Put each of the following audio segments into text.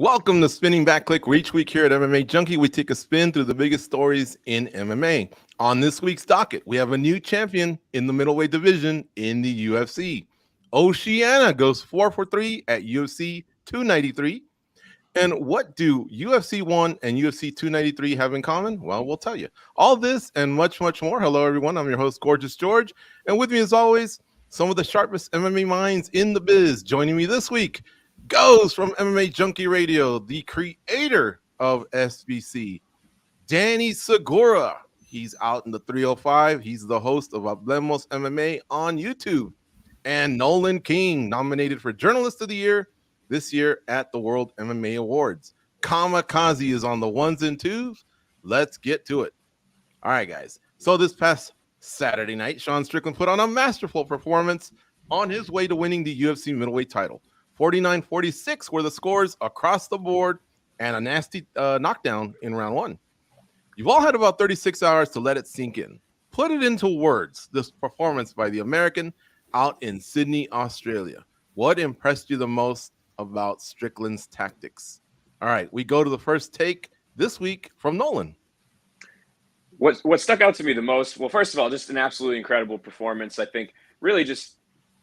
Welcome to Spinning Back Clique. Each week here at MMA Junkie, we take a spin through the biggest stories in MMA. On this week's docket, we have a new champion in the middleweight division in the UFC. Oceania goes 4 for 3 at UFC 293. And what do UFC 1 and UFC 293 have in common? Well, we'll tell you. All this and much, much more. Hello, everyone. I'm your host, Gorgeous George. And with me, as always, some of the sharpest MMA minds in the biz. Joining me this week goes from MMA Junkie Radio, the creator of SBC, Danny Segura. He's out in the 305. He's the host of Hablemos MMA on YouTube. And Nolan King, nominated for Journalist of the Year this year at the World MMA Awards. Kamikaze is on the ones and twos. Let's get to it. All right, guys. So this past Saturday night, Sean Strickland put on a masterful performance on his way to winning the UFC middleweight title. 49-46 were the scores across the board and a nasty knockdown in round one. You've all had about 36 hours to let it sink in. Put it into words, this performance by the American out in Sydney, Australia. What impressed you the most about Strickland's tactics? All right, we go to the first take this week from Nolan. What stuck out to me the most, well, first of all, just an absolutely incredible performance. I think really just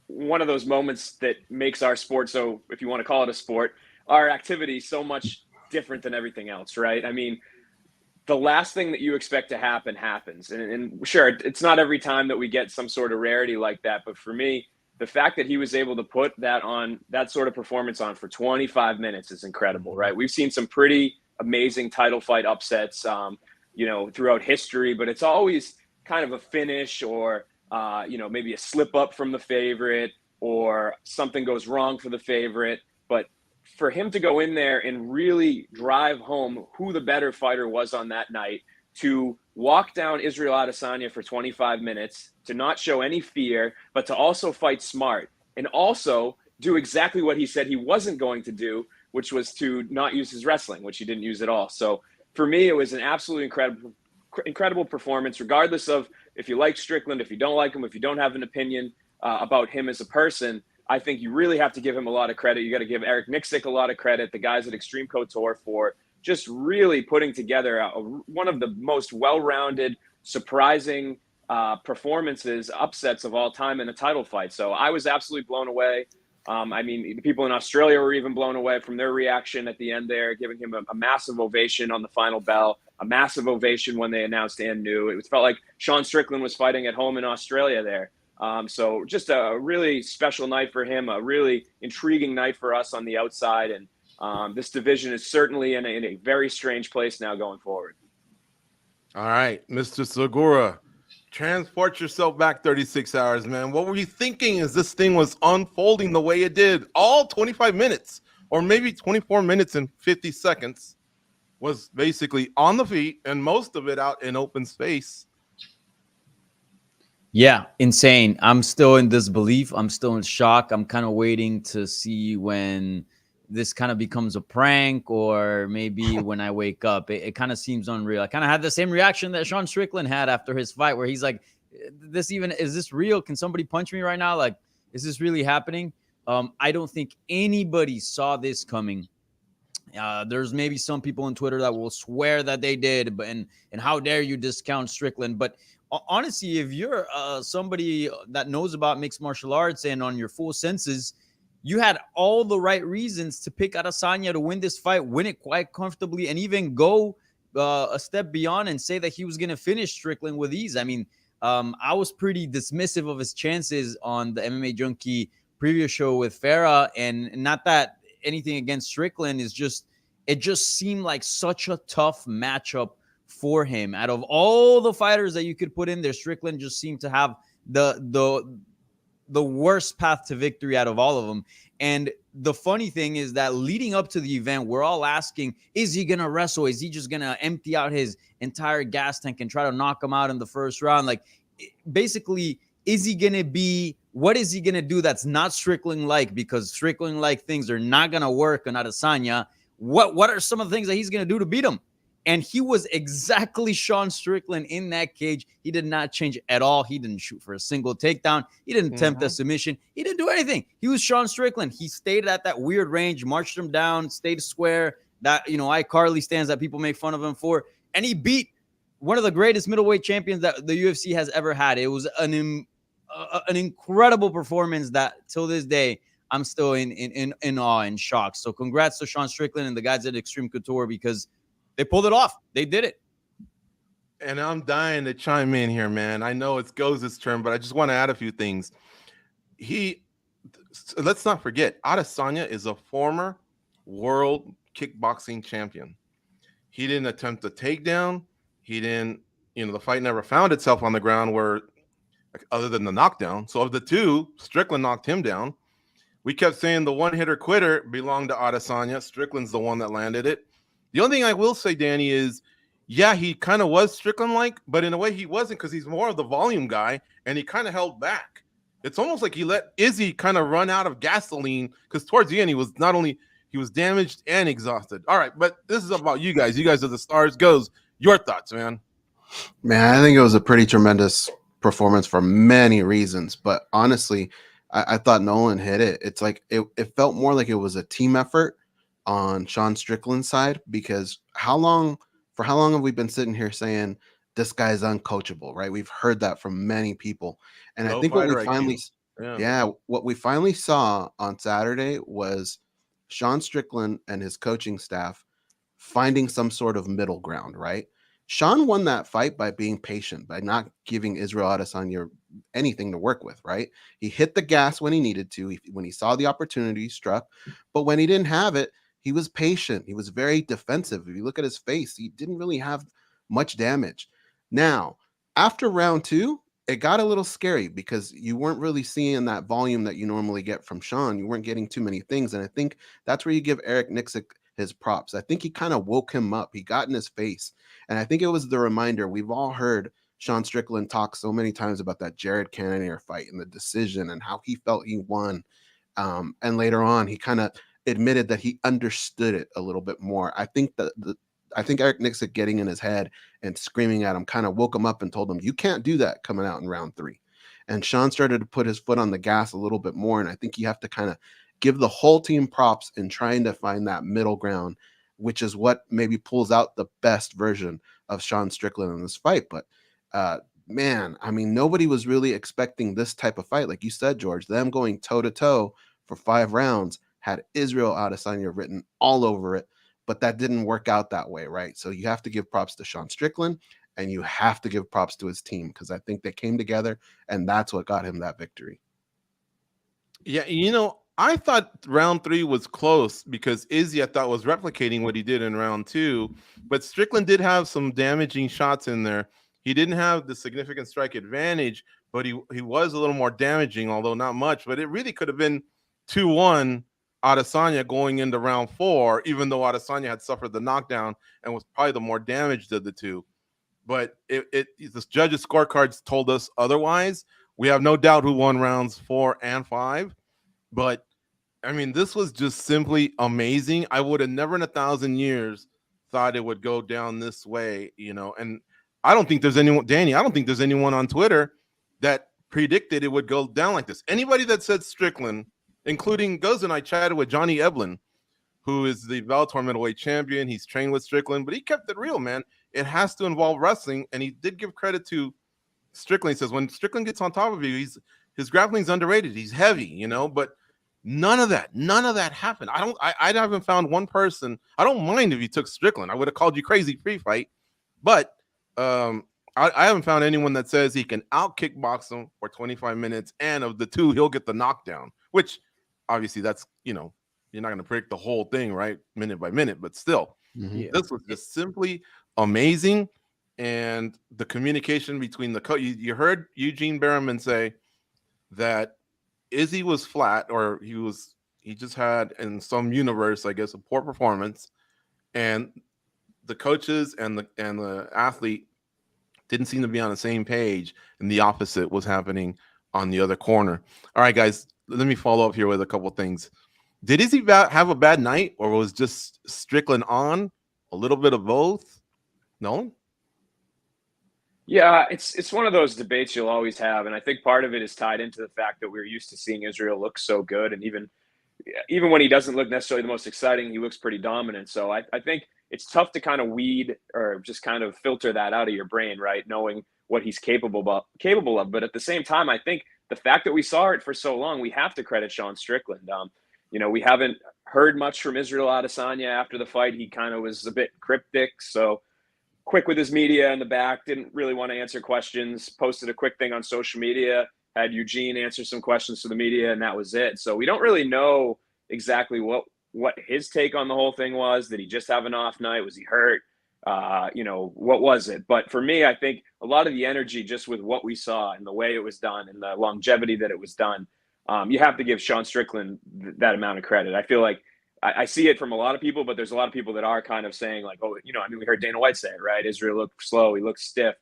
one of those moments that makes our sport, so if you want to call it a sport, our activity so much different than everything else, right? I mean, the last thing that you expect to happen happens. And sure, it's not every time that we get some sort of rarity like that. But for me, the fact that he was able to put that sort of performance on for 25 minutes is incredible, right? We've seen some pretty amazing title fight upsets, throughout history, but it's always kind of a finish or, maybe a slip up from the favorite or something goes wrong for the favorite. But for him to go in there and really drive home who the better fighter was on that night, to walk down Israel Adesanya for 25 minutes, to not show any fear, but to also fight smart and also do exactly what he said he wasn't going to do, which was to not use his wrestling, which he didn't use at all. So for me, it was an absolutely incredible performance, regardless of if you like Strickland, if you don't like him, if you don't have an opinion about him as a person. I think you really have to give him a lot of credit. You got to give Eric Nixick a lot of credit, the guys at Extreme Couture, for just really putting together one of the most well-rounded, surprising performances, upsets of all time in a title fight. So I was absolutely blown away. The people in Australia were even blown away from their reaction at the end there, giving him a massive ovation on the final bell, a massive ovation when they announced Ngannou. It felt like Sean Strickland was fighting at home in Australia there. So just a really special night for him, a really intriguing night for us on the outside. And this division is certainly in a very strange place now going forward. All right, Mr. Segura, transport yourself back 36 hours, man. What were you thinking as this thing was unfolding the way it did? All 25 minutes, or maybe 24 minutes and 50 seconds, was basically on the feet, and most of it out in open space. Yeah, insane. I'm still in disbelief. I'm still in shock. I'm kind of waiting to see when this kind of becomes a prank, or maybe when I wake up. It kind of seems unreal. I kind of had the same reaction that Sean Strickland had after his fight, where he's like, is this real? Can somebody punch me right now? Like, is this really happening? I don't think anybody saw this coming. There's maybe some people on Twitter that will swear that they did, but and how dare you discount Strickland? But honestly, if you're somebody that knows about mixed martial arts and on your full senses, you had all the right reasons to pick Adesanya to win this fight, win it quite comfortably, and even go a step beyond and say that he was going to finish Strickland with ease. I mean, I was pretty dismissive of his chances on the MMA Junkie previous show with Farah, and not that anything against Strickland, it just seemed like such a tough matchup for him. Out of all the fighters that you could put in there, Strickland just seemed to have the worst path to victory out of all of them. And the funny thing is that leading up to the event, we're all asking, is he going to wrestle? Is he just going to empty out his entire gas tank and try to knock him out in the first round? Like, basically, what is he going to do that's not Strickland-like? Because Strickland-like things are not going to work on Adesanya. What are some of the things that he's going to do to beat him? And he was exactly Sean Strickland in that cage. He did not change at all. He didn't shoot for a single takedown. He didn't attempt a submission. He didn't do anything. He was Sean Strickland. He stayed at that weird range, marched him down, stayed square. That, iCarly stands that people make fun of him for. And he beat one of the greatest middleweight champions that the UFC has ever had. It was an incredible performance that till this day, I'm still in awe and shock. So congrats to Sean Strickland and the guys at Extreme Couture, because they pulled it off. They did it. And I'm dying to chime in here, man. I know it's Goza's turn, but I just want to add a few things. Let's not forget, Adesanya is a former world kickboxing champion. He didn't attempt a takedown. He didn't, the fight never found itself on the ground other than the knockdown. So of the two, Strickland knocked him down. We kept saying the one-hitter quitter belonged to Adesanya. Strickland's the one that landed it. The only thing I will say, Danny, is, yeah, he kind of was Strickland-like, but in a way he wasn't, because he's more of the volume guy, and he kind of held back. It's almost like he let Izzy kind of run out of gasoline, because towards the end he was damaged and exhausted. All right, but this is about you guys. You guys are the stars. Goes, your thoughts, man. Man, I think it was a pretty tremendous performance for many reasons, but honestly, I thought Nolan hit it. It's like it felt more like it was a team effort on Sean Strickland's side, because how long have we been sitting here saying this guy's uncoachable, right? We've heard that from many people. And I think what we finally saw on Saturday was Sean Strickland and his coaching staff finding some sort of middle ground, right? Sean won that fight by being patient, by not giving Israel Adesanya anything to work with, right? He hit the gas when he needed to. When he saw the opportunity, he struck. But when he didn't have it, he was patient. He was very defensive. If you look at his face, he didn't really have much damage. Now, after round two, it got a little scary, because you weren't really seeing that volume that you normally get from Sean. You weren't getting too many things. And I think that's where you give Eric Nixick his props. I think he kind of woke him up. He got in his face. And I think it was the reminder. We've all heard Sean Strickland talk so many times about that Jared Cannonier fight and the decision and how he felt he won. And later on, he kind of admitted that he understood it a little bit more. I think Eric Nixick getting in his head and screaming at him kind of woke him up and told him, you can't do that coming out in round three. And Sean started to put his foot on the gas a little bit more. And I think you have to kind of give the whole team props in trying to find that middle ground, which is what maybe pulls out the best version of Sean Strickland in this fight. But man, I mean, nobody was really expecting this type of fight. Like you said, George, them going toe-to-toe for 5 rounds had Israel Adesanya written all over it, but that didn't work out that way, right? So you have to give props to Sean Strickland, and you have to give props to his team, because I think they came together, and that's what got him that victory. Yeah, I thought round 3 was close, because Izzy, I thought, was replicating what he did in round 2, but Strickland did have some damaging shots in there. He didn't have the significant strike advantage, but he was a little more damaging, although not much. But it really could have been 2-1 Adesanya going into round 4, even though Adesanya had suffered the knockdown and was probably the more damaged of the two. But the judges' scorecards told us otherwise. We have no doubt who won rounds 4 and 5. But, I mean, this was just simply amazing. I would have never in 1,000 years thought it would go down this way, And I don't think there's anyone, Danny, I don't think there's anyone on Twitter that predicted it would go down like this. Anybody that said Strickland, including Goz and I chatted with Johnny Eblin, who is the Bellator middleweight champion. He's trained with Strickland, but he kept it real, man. It has to involve wrestling, and he did give credit to Strickland. He says when Strickland gets on top of you, his grappling's underrated. He's heavy, but none of that happened. I haven't found one person. I don't mind if you took Strickland. I would have called you crazy pre-fight, but I haven't found anyone that says he can out kickbox him for 25 minutes, and of the two, he'll get the knockdown, which obviously that's, you're not going to predict the whole thing, right? Minute by minute, but still, This was just simply amazing. And the communication between the coach, you heard Eugene Berriman say that Izzy was flat, or he just had, in some universe, I guess, a poor performance, and the coaches and the athlete didn't seem to be on the same page, and the opposite was happening on the other corner. All right, guys, let me follow up here with a couple things. Did Izzy have a bad night, or was just Strickland on? A little bit of both? Nolan? Yeah, it's one of those debates you'll always have, and I think part of it is tied into the fact that we're used to seeing Israel look so good, and even when he doesn't look necessarily the most exciting, he looks pretty dominant. So I think it's tough to kind of weed or just kind of filter that out of your brain, right? Knowing what he's capable of. But at the same time, I think the fact that we saw it for so long, we have to credit Sean Strickland. We haven't heard much from Israel Adesanya after the fight. He kind of was a bit cryptic. So quick with his media in the back, didn't really want to answer questions, posted a quick thing on social media, had Eugene answer some questions to the media, and that was it. So we don't really know exactly what his take on the whole thing was. Did he just have an off night? Was he hurt? What was it? But for me, I think a lot of the energy just with what we saw and the way it was done and the longevity that it was done, you have to give Sean Strickland that amount of credit. I feel like I see it from a lot of people, but there's a lot of people that are kind of saying like, oh, we heard Dana White say it, right? Israel looked slow. He looked stiff.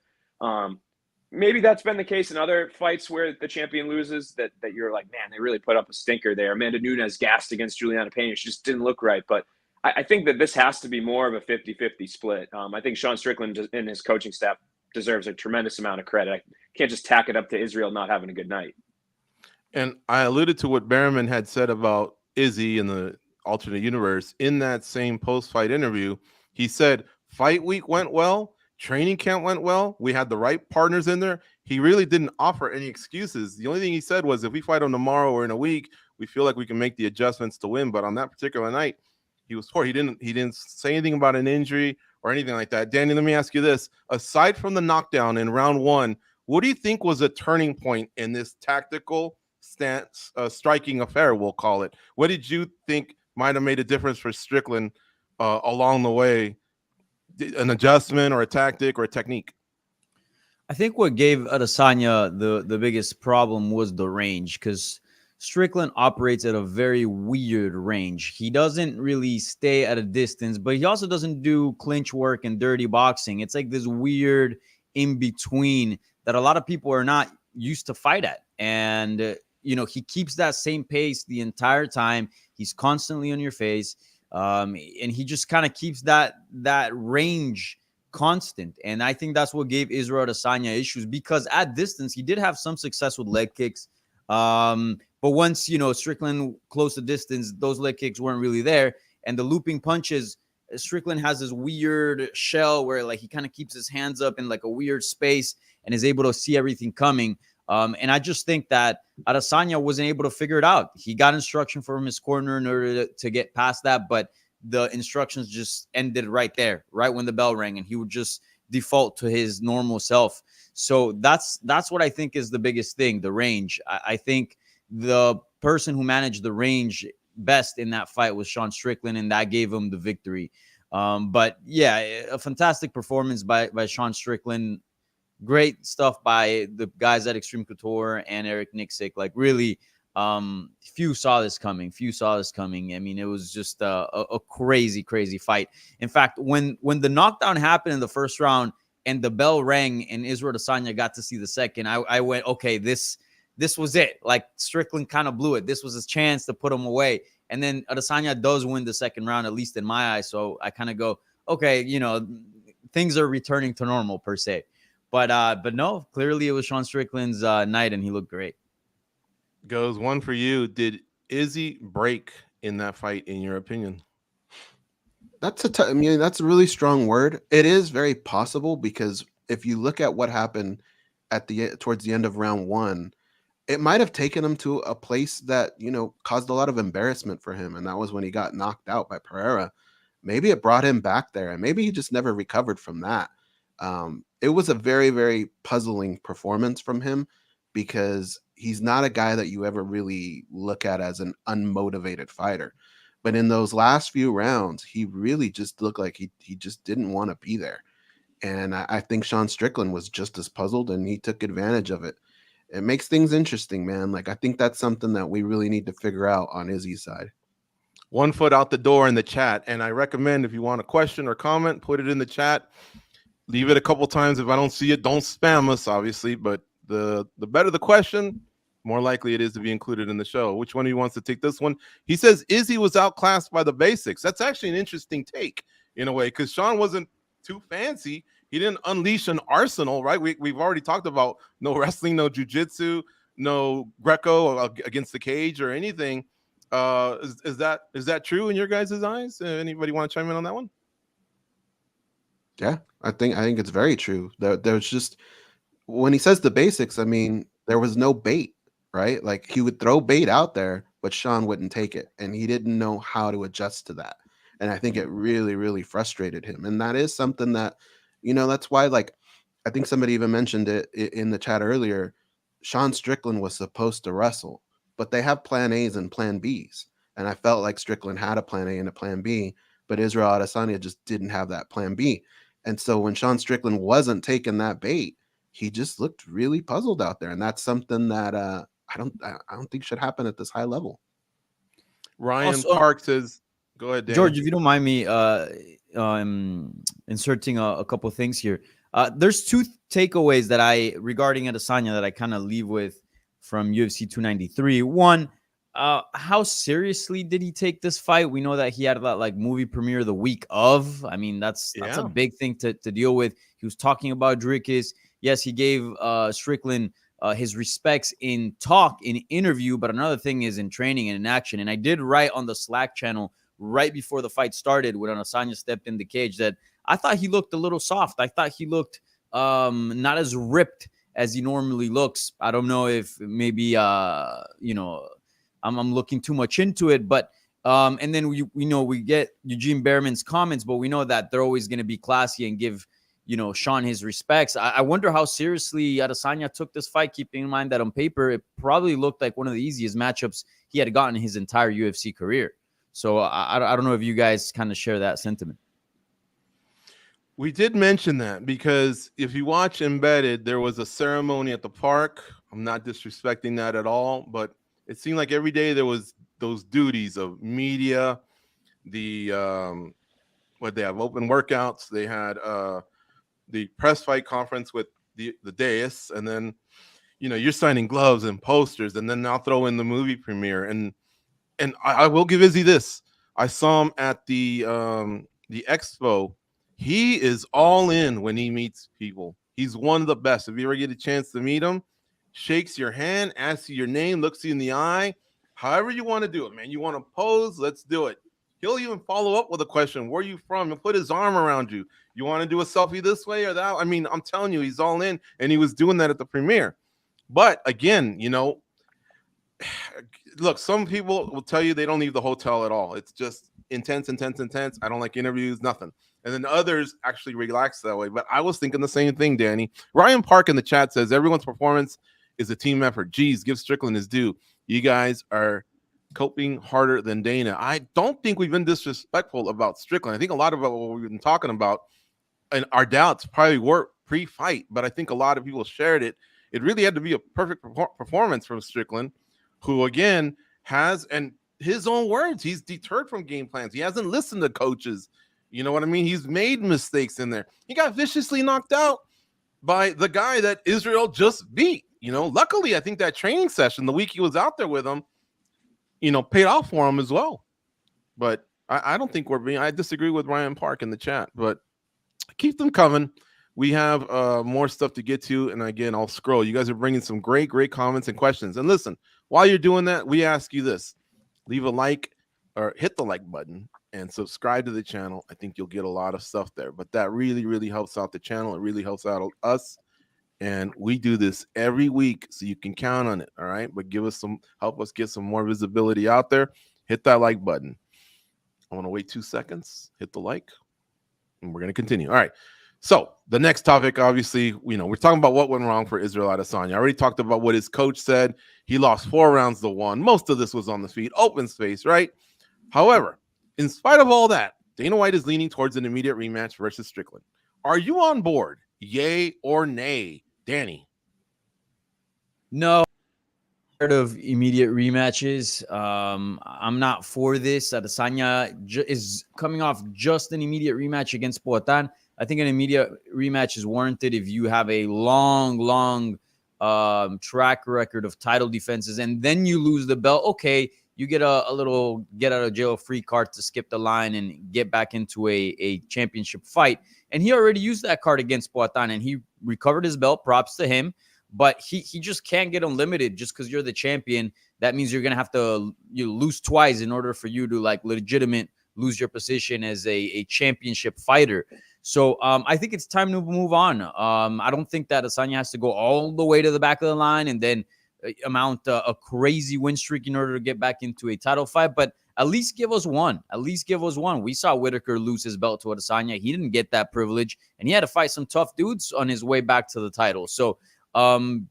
Maybe that's been the case in other fights where the champion loses that you're like, man, they really put up a stinker there. Amanda Nunes gassed against Juliana Pena. She just didn't look right. But I think that this has to be more of a 50-50 split. I think Sean Strickland and his coaching staff deserves a tremendous amount of credit. I can't just tack it up to Israel not having a good night. And I alluded to what Berriman had said about Izzy in the alternate universe. In that same post-fight interview, he said fight week went well, training camp went well, we had the right partners in there. He really didn't offer any excuses. The only thing he said was if we fight him tomorrow or in a week, we feel like we can make the adjustments to win. But on that particular night, he was poor. He didn't say anything about an injury or anything like that. Danny, let me ask you this. Aside from the knockdown in round one, what do you think was a turning point in this tactical stance, striking affair, we'll call it? What did you think might have made a difference for Strickland along the way? An adjustment or a tactic or a technique? I think what gave Adesanya the biggest problem was the range, because Strickland operates at a very weird range. He doesn't really stay at a distance, but he also doesn't do clinch work and dirty boxing. It's like this weird in between that a lot of people are not used to fight at. And, he keeps that same pace the entire time. He's constantly on your face. And he just kind of keeps that range constant. And I think that's what gave Israel Adesanya issues, because at distance, he did have some success with leg kicks. But once, Strickland closed the distance, those leg kicks weren't really there. And the looping punches, Strickland has this weird shell where like he kind of keeps his hands up in like a weird space and is able to see everything coming. And I just think that Adesanya wasn't able to figure it out. He got instruction from his corner in order to get past that, but the instructions just ended right there, right when the bell rang, and he would just default to his normal self. So that's what I think is the biggest thing, the range. I think the person who managed the range best in that fight was Sean Strickland, and that gave him the victory. But yeah, a fantastic performance by Sean Strickland. Great stuff by the guys at Extreme Couture and Eric Nixick. Like really, few saw this coming. I mean, it was just a crazy fight. In fact, when the knockdown happened in the first round and the bell rang and Israel Adesanya got to see the second, I went, okay, this was it. Like Strickland kind of blew it. This was his chance to put him away. And then Adesanya does win the second round, at least in my eyes. So I kind of go, okay, things are returning to normal per se. But no, clearly it was Sean Strickland's night, and he looked great. Goes one for you. Did Izzy break in that fight, in your opinion? That's a really strong word. It is very possible, because if you look at what happened towards the end of round one, it might have taken him to a place that caused a lot of embarrassment for him, and that was when he got knocked out by Pereira. Maybe it brought him back there, and maybe he just never recovered from that. It was a very, very puzzling performance from him, because he's not a guy that you ever really look at as an unmotivated fighter. But in those last few rounds, he really just looked like he just didn't want to be there. And I think Sean Strickland was just as puzzled, and he took advantage of it. It makes things interesting, man. Like, I think that's something that we really need to figure out on Izzy's side. 1 foot out the door in the chat. And I recommend, if you want a question or comment, put it in the chat. Leave it a couple times. If I don't see it, don't spam us, obviously. But the better the question, more likely it is to be included in the show. Which one of you wants to take this one? He says Izzy was outclassed by the basics. That's actually an interesting take in a way, because Sean wasn't too fancy. He didn't unleash an arsenal, right? We've already talked about no wrestling, no jiu-jitsu, no Greco against the cage or anything. Is that true in your guys' eyes? Anybody want to chime in on that one? Yeah, I think it's very true. There's just, when he says the basics, I mean, there was no bait, right? Like, he would throw bait out there, but Sean wouldn't take it, and he didn't know how to adjust to that. And I think it really, really frustrated him. And that is something that, that's why, like, I think somebody even mentioned it in the chat earlier. Sean Strickland was supposed to wrestle, but they have plan A's and plan B's. And I felt like Strickland had a plan A and a plan B, but Israel Adesanya just didn't have that plan B. And so when Sean Strickland wasn't taking that bait, he just looked really puzzled out there. And that's something that I don't think should happen at this high level. Ryan Park says, go ahead, Dan. George, if you don't mind me inserting a couple things here. There's two takeaways that regarding Adesanya that I kind of leave with from UFC 293. One, how seriously did he take this fight? We know that he had that like movie premiere the week of. I mean, that's a big thing to deal with. He was talking about Dricus. Yes, he gave Strickland his respects in interview, but another thing is in training and in action. And I did write on the Slack channel right before the fight started when Adesanya stepped in the cage that I thought he looked a little soft. I thought he looked not as ripped as he normally looks. I don't know if maybe I'm looking too much into it, but and then we get Eugene Behrman's comments, but we know that they're always going to be classy and give Sean his respects. I wonder how seriously Adesanya took this fight, keeping in mind that on paper it probably looked like one of the easiest matchups he had gotten in his entire UFC career. So I don't know if you guys kind of share that sentiment. We did mention that because if you watch Embedded, there was a ceremony at the park. I'm not disrespecting that at all, but it seemed like every day there was those duties of media, they have open workouts. They had the press fight conference with the dais, and then you're signing gloves and posters, and then I'll throw in the movie premiere. And I will give Izzy this. I saw him at the expo. He is all in when he meets people. He's one of the best. If you ever get a chance to meet him, shakes your hand, asks you your name, looks you in the eye. However you want to do it, man. You want to pose? Let's do it. He'll even follow up with a question. Where are you from? He'll put his arm around you. You want to do a selfie this way or that? I mean, I'm telling you, he's all in, and he was doing that at the premiere. But again, look, some people will tell you they don't leave the hotel at all. It's just intense. I don't like interviews, nothing. And then others actually relax that way. But I was thinking the same thing, Danny. Ryan Park in the chat says everyone's performance is a team effort. Geez, give Strickland his due. You guys are coping harder than Dana. I don't think we've been disrespectful about Strickland. I think a lot of what we've been talking about and our doubts probably were pre-fight, but I think a lot of people shared it. It really had to be a perfect performance from Strickland, who again has, and his own words, he's deterred from game plans. He hasn't listened to coaches. You know what I mean? He's made mistakes in there. He got viciously knocked out by the guy that Israel just beat. Luckily, I think that training session, the week he was out there with him, paid off for him as well. But I don't think I disagree with Ryan Park in the chat, but keep them coming. We have more stuff to get to. And again, I'll scroll. You guys are bringing some great comments and questions. And listen, while you're doing that, we ask you this. Leave a like or hit the like button and subscribe to the channel. I think you'll get a lot of stuff there. But that really, really helps out the channel. It really helps out us. And we do this every week, so you can count on it. All right. But help us get some more visibility out there. Hit that like button. I want to wait 2 seconds. Hit the like. And we're going to continue. All right. So the next topic, obviously, we're talking about what went wrong for Israel Adesanya. I already talked about what his coach said. He lost 4 rounds to 1. Most of this was on the feet, open space, right? However, in spite of all that, Dana White is leaning towards an immediate rematch versus Strickland. Are you on board? Yay or nay? Danny? No. Part of immediate rematches. I'm not for this. Adesanya is coming off just an immediate rematch against Poatan. I think an immediate rematch is warranted if you have a long track record of title defenses and then you lose the belt. Okay, you get a little get out of jail free card to skip the line and get back into a championship fight. And he already used that card against Poatan, and he recovered his belt. Props to him. But he just can't get unlimited just because you're the champion. That means you're gonna have to lose twice in order for you to like legitimate lose your position as a championship fighter. So I think it's time to move on. I don't think that Adesanya has to go all the way to the back of the line and then amount a crazy win streak in order to get back into a title fight. But at least give us one. At least give us one. We saw Whitaker lose his belt to Adesanya. He didn't get that privilege, and he had to fight some tough dudes on his way back to the title. So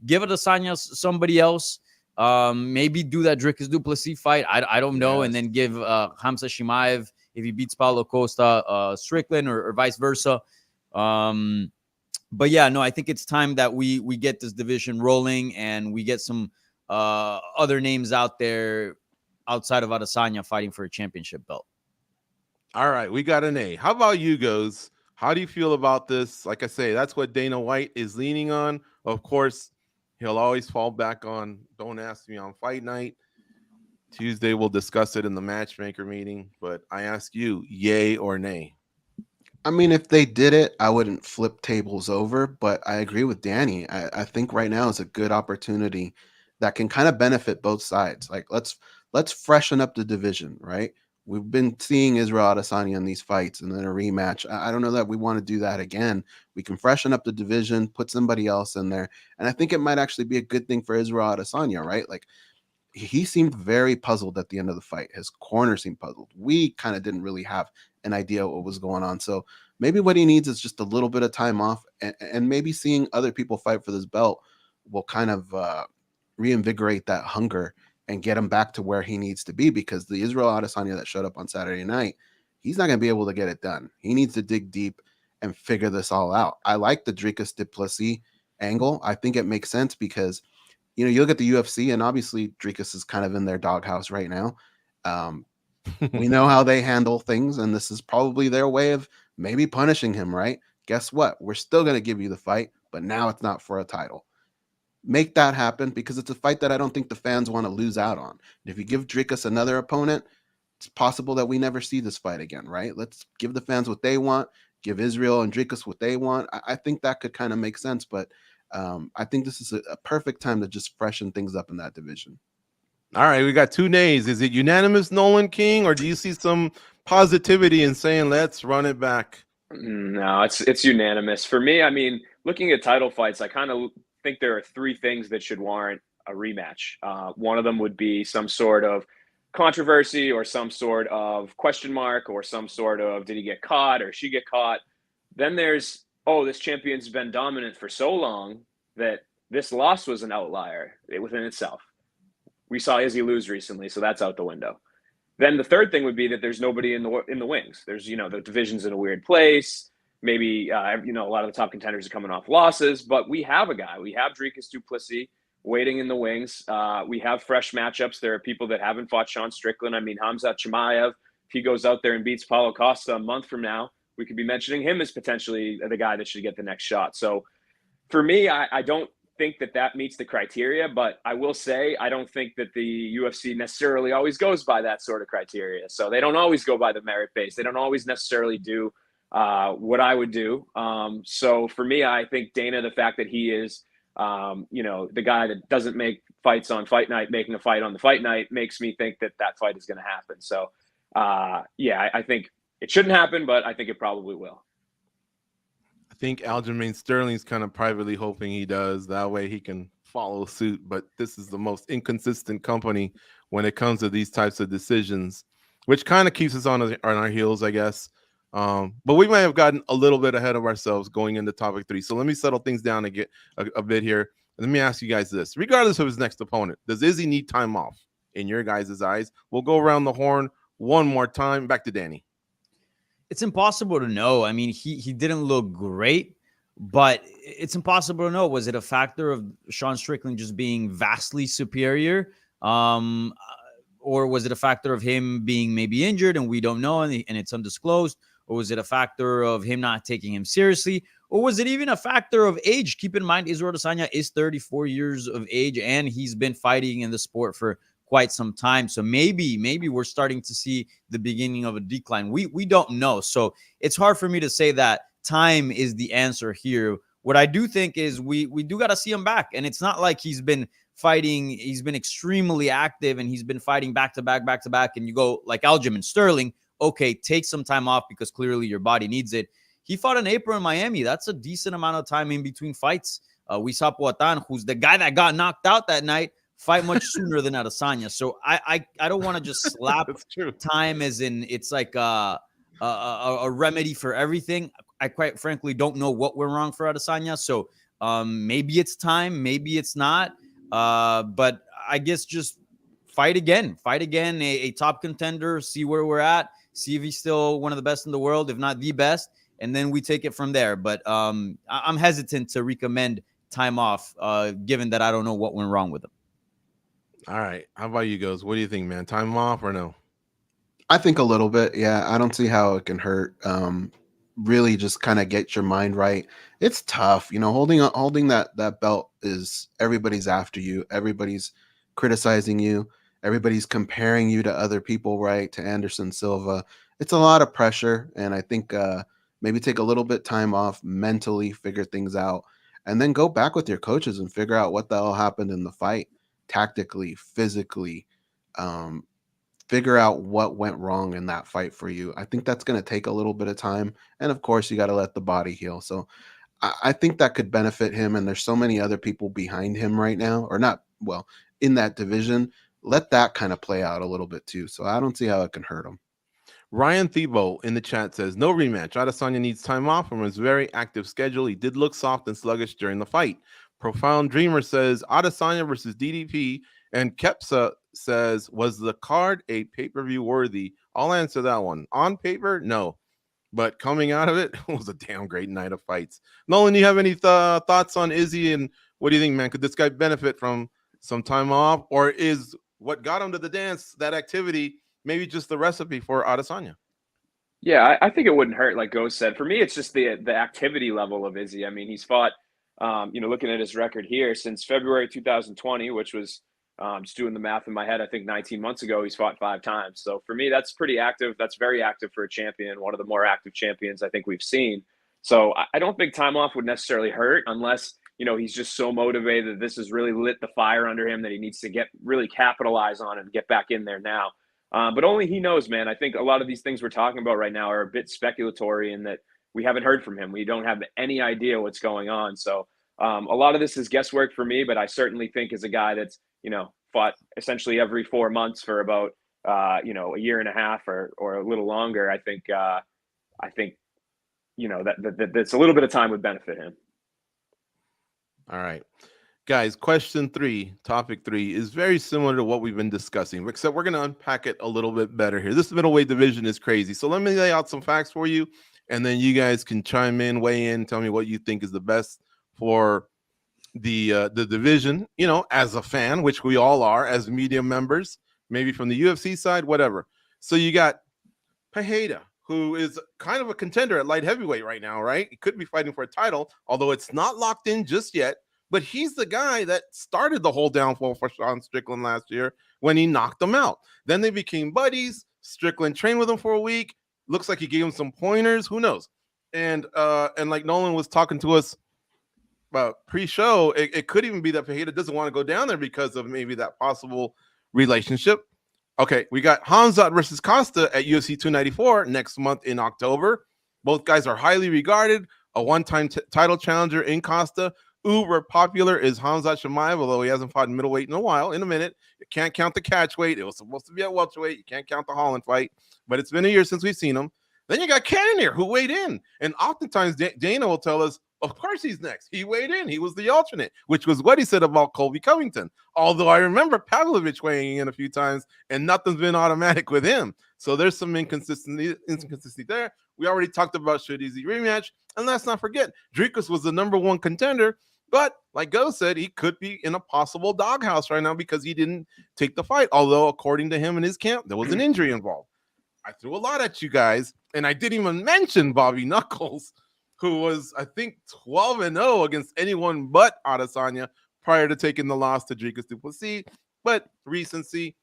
give Adesanya somebody else. Maybe do that Dricus du Plessis fight. I don't know. Yes. And then give Hamza Chimaev, if he beats Paulo Costa, Strickland or vice versa. But yeah, no, I think it's time that we get this division rolling and we get some other names out there outside of Adesanya fighting for a championship belt. All right, we got an A. How about you, Goes? How do you feel about this? Like I say, that's what Dana White is leaning on. Of course, he'll always fall back on, don't ask me on fight night. Tuesday, we'll discuss it in the matchmaker meeting. But I ask you, yay or nay? I mean, if they did it, I wouldn't flip tables over. But I agree with Danny. I think right now is a good opportunity that can kind of benefit both sides. Like, let's freshen up the division, right? We've been seeing Israel Adesanya in these fights and then a rematch. I don't know that we want to do that again. We can freshen up the division, put somebody else in there. And I think it might actually be a good thing for Israel Adesanya, right? Like, he seemed very puzzled at the end of the fight. His corner seemed puzzled. We kind of didn't really have an idea what was going on. So maybe what he needs is just a little bit of time off, and maybe seeing other people fight for this belt will kind of reinvigorate that hunger and get him back to where he needs to be, because the Israel Adesanya that showed up on Saturday night, he's not going to be able to get it done. He needs to dig deep and figure this all out. I like the Dricus du Plessis angle. I think it makes sense because, you look at the UFC and obviously Dricus is kind of in their doghouse right now. We know how they handle things, and this is probably their way of maybe punishing him, right? Guess what? We're still going to give you the fight, but now it's not for a title. Make that happen, because it's a fight that I don't think the fans want to lose out on. And if you give Dricus another opponent, it's possible that we never see this fight again, right? Let's give the fans what they want, give Israel and Dricus what they want. I think that could kind of make sense, but I think this is a perfect time to just freshen things up in that division. All right, we got two nays. Is it unanimous, Nolan King, or do you see some positivity in saying let's run it back? No, it's unanimous. For me, I mean, looking at title fights, I kind of think there are three things that should warrant a rematch. One of them would be some sort of controversy or some sort of question mark or some sort of did he get caught or she get caught. Then there's, this champion's been dominant for so long that this loss was an outlier within itself. We saw Izzy lose recently, so that's out the window. Then the third thing would be that there's nobody in the wings. There's, the division's in a weird place. Maybe, a lot of the top contenders are coming off losses, but we have a guy. We have Dricus du Plessis waiting in the wings. We have fresh matchups. There are people that haven't fought Sean Strickland. I mean, Hamza Chimaev, if he goes out there and beats Paulo Costa a month from now, we could be mentioning him as potentially the guy that should get the next shot. So for me, I don't think that meets the criteria, but I will say I don't think that the UFC necessarily always goes by that sort of criteria. So they don't always go by the merit base. They don't always necessarily do what I would do. So for me, I think Dana, the fact that he is, the guy that doesn't make fights on fight night, making a fight on the fight night makes me think that fight is going to happen. So I think it shouldn't happen, but I think it probably will. I think Aljamain Sterling's kind of privately hoping he does. That way he can follow suit. But this is the most inconsistent company when it comes to these types of decisions, which kind of keeps us on our heels, I guess. But we might have gotten a little bit ahead of ourselves going into topic 3. So let me settle things down and get a bit here. Let me ask you guys this. Regardless of his next opponent, does Izzy need time off in your guys' eyes? We'll go around the horn one more time. Back to Danny. It's impossible to know. I mean, he didn't look great, but it's impossible to know. Was it a factor of Sean Strickland just being vastly superior? Or was it a factor of him being maybe injured and we don't know and it's undisclosed? Or was it a factor of him not taking him seriously? Or was it even a factor of age? Keep in mind, Israel Adesanya is 34 years of age and he's been fighting in the sport for quite some time. So maybe we're starting to see the beginning of a decline. We don't know. So it's hard for me to say that time is the answer here. What I do think is we do got to see him back. And it's not like he's been fighting. He's been extremely active and he's been fighting back to back. And you go like Aljamain Sterling, okay, take some time off because clearly your body needs it. He fought in April in Miami. That's a decent amount of time in between fights. We saw Poatan, who's the guy that got knocked out that night, fight much sooner than Adesanya. So I don't want to just slap time as in it's like a remedy for everything. I quite frankly don't know what went wrong for Adesanya. So maybe it's time, maybe it's not. But I guess just fight again, a top contender, see where we're at, see if he's still one of the best in the world, if not the best, and then we take it from there. But I'm hesitant to recommend time off, given that I don't know what went wrong with him. All right. How about you, Goes? What do you think, man? Time off or no? I think a little bit. Yeah, I don't see how it can hurt. Really just kind of get your mind right. It's tough, holding that belt is everybody's after you. Everybody's criticizing you. Everybody's comparing you to other people, right? To Anderson Silva. It's a lot of pressure. And I think maybe take a little bit time off, mentally figure things out, and then go back with your coaches and figure out what the hell happened in the fight, tactically, physically, figure out what went wrong in that fight for you. I think that's going to take a little bit of time. And of course, you got to let the body heal. So I think that could benefit him. And there's so many other people behind him right now, or not, well, in that division. Let that kind of play out a little bit too. So I don't see how it can hurt him. Ryan Thiebaud in the chat says, no rematch. Adesanya needs time off from his very active schedule. He did look soft and sluggish during the fight. Profound Dreamer says, Adesanya versus DDP. And Kepsa says, was the card a pay-per-view worthy? I'll answer that one. On paper, no. But coming out of it, it was a damn great night of fights. Nolan, do you have any thoughts on Izzy? And what do you think, man? Could this guy benefit from some time off? Or is what got him to the dance, that activity, maybe just the recipe for Adesanya? Yeah, I think it wouldn't hurt, like Ghost said. For me, it's just the activity level of Izzy. I mean, he's fought, looking at his record here, since February 2020, which was, just doing the math in my head, I think 19 months ago, he's fought 5 times. So for me, that's pretty active. That's very active for a champion, one of the more active champions I think we've seen. So I don't think time off would necessarily hurt unless, he's just so motivated that this has really lit the fire under him that he needs to really capitalize on and get back in there now. But only he knows, man. I think a lot of these things we're talking about right now are a bit speculatory in that we haven't heard from him. We don't have any idea what's going on. So a lot of this is guesswork for me, but I certainly think as a guy that's, fought essentially every 4 months for about, a year and a half or a little longer, I think that that's a little bit of time would benefit him. All right. Guys, question 3, topic 3 is very similar to what we've been discussing, except we're going to unpack it a little bit better here. This middleweight division is crazy. So let me lay out some facts for you, and then you guys can chime in, weigh in, tell me what you think is the best for the division, as a fan, which we all are, as media members, maybe from the UFC side, whatever. So you got Pereira, who is kind of a contender at light heavyweight right now, right? He could be fighting for a title, although it's not locked in just yet. But he's the guy that started the whole downfall for Sean Strickland last year when he knocked him out. Then they became buddies. Strickland trained with him for a week. Looks like he gave him some pointers. Who knows? And like Nolan was talking to us about pre-show, it could even be that Pereira doesn't want to go down there because of maybe that possible relationship. Okay, we got Hamzat versus Costa at UFC 294 next month in October. Both guys are highly regarded. A one-time title challenger in Costa. Uber popular is Hamzat Chimaev, although he hasn't fought in middleweight in a while. In a minute, you can't count the catch weight. It was supposed to be at welterweight. You can't count the Holland fight, but it's been a year since we've seen him. Then you got Cannonier, who weighed in, and oftentimes Dana will tell us, of course he's next. He weighed in. He was the alternate, which was what he said about Colby Covington. Although I remember Pavlovich weighing in a few times, and nothing's been automatic with him. So there's some inconsistency there. We already talked about should easy rematch, and let's not forget, Dricus was the #1 contender. But like Go said, he could be in a possible doghouse right now because he didn't take the fight. Although, according to him and his camp, there was an injury involved. I threw a lot at you guys, and I didn't even mention Bobby Knuckles, who was, I think, 12-0 against anyone but Adesanya prior to taking the loss to Dricus du Plessis. But recency,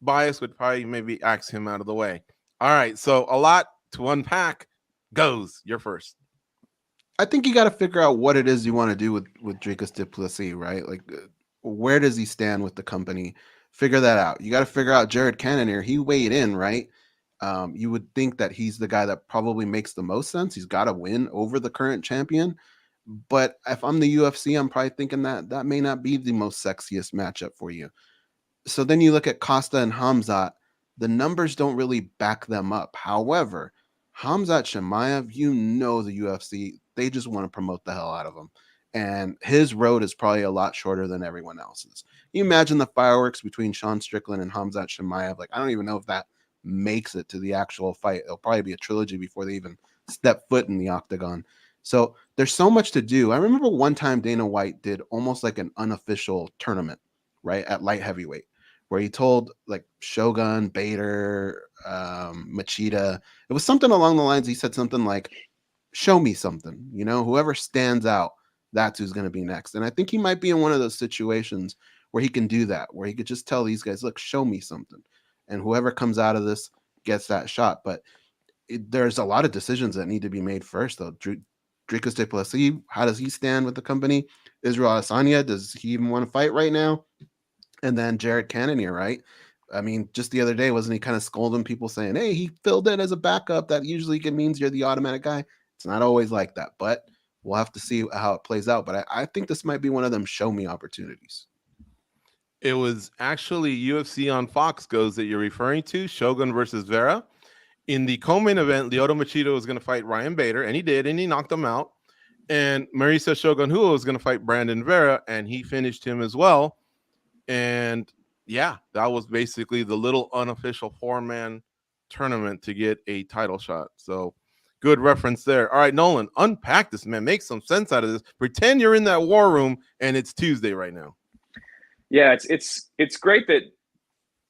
bias would probably maybe axe him out of the way. All right, so a lot to unpack. Goes, you're first. I think you got to figure out what it is you want to do with Dricus du Plessis, right? Like, where does he stand with the company? Figure that out. You got to figure out Jared Cannonier. He weighed in, right? You would think that he's the guy that probably makes the most sense. He's got to win over the current champion. But if I'm the UFC, I'm probably thinking that that may not be the most sexiest matchup for you. So then you look at Costa and Hamzat. The numbers don't really back them up. However, Hamzat Chimaev, you know the UFC, they just want to promote the hell out of him. And his road is probably a lot shorter than everyone else's. You imagine the fireworks between Sean Strickland and Hamzat Chimaev. Like, I don't even know if that makes it to the actual fight. It'll probably be a trilogy before they even step foot in the octagon. So there's so much to do. I remember one time Dana White did almost like an unofficial tournament, right, at light heavyweight, where he told like Shogun, Bader, Machida. It was something along the lines. He said something like, show me something, you know, whoever stands out, that's who's going to be next. And I think he might be in one of those situations where he can do that, where he could just tell these guys, look, show me something. And whoever comes out of this gets that shot. But there's a lot of decisions that need to be made first, though. Dricus du Plessis, how does he stand with the company? Israel Adesanya, does he even want to fight right now? And then Jared Cannonier, right? I mean, just the other day, wasn't he kind of scolding people saying, hey, he filled in as a backup? That usually means you're the automatic guy. It's not always like that, but we'll have to see how it plays out. But I think this might be one of them show me opportunities. It was actually UFC on Fox Goes that you're referring to, Shogun versus Vera. In the co-main event, Lyoto Machida was going to fight Ryan Bader, and he did, and he knocked him out. And Marisa Shogun Hua was going to fight Brandon Vera, and he finished him as well. And yeah, that was basically the little unofficial 4-man tournament to get a title shot. So good reference there. All right, Nolan, unpack this, man. Make some sense out of this. Pretend you're in that war room and it's Tuesday right now. Yeah, it's great that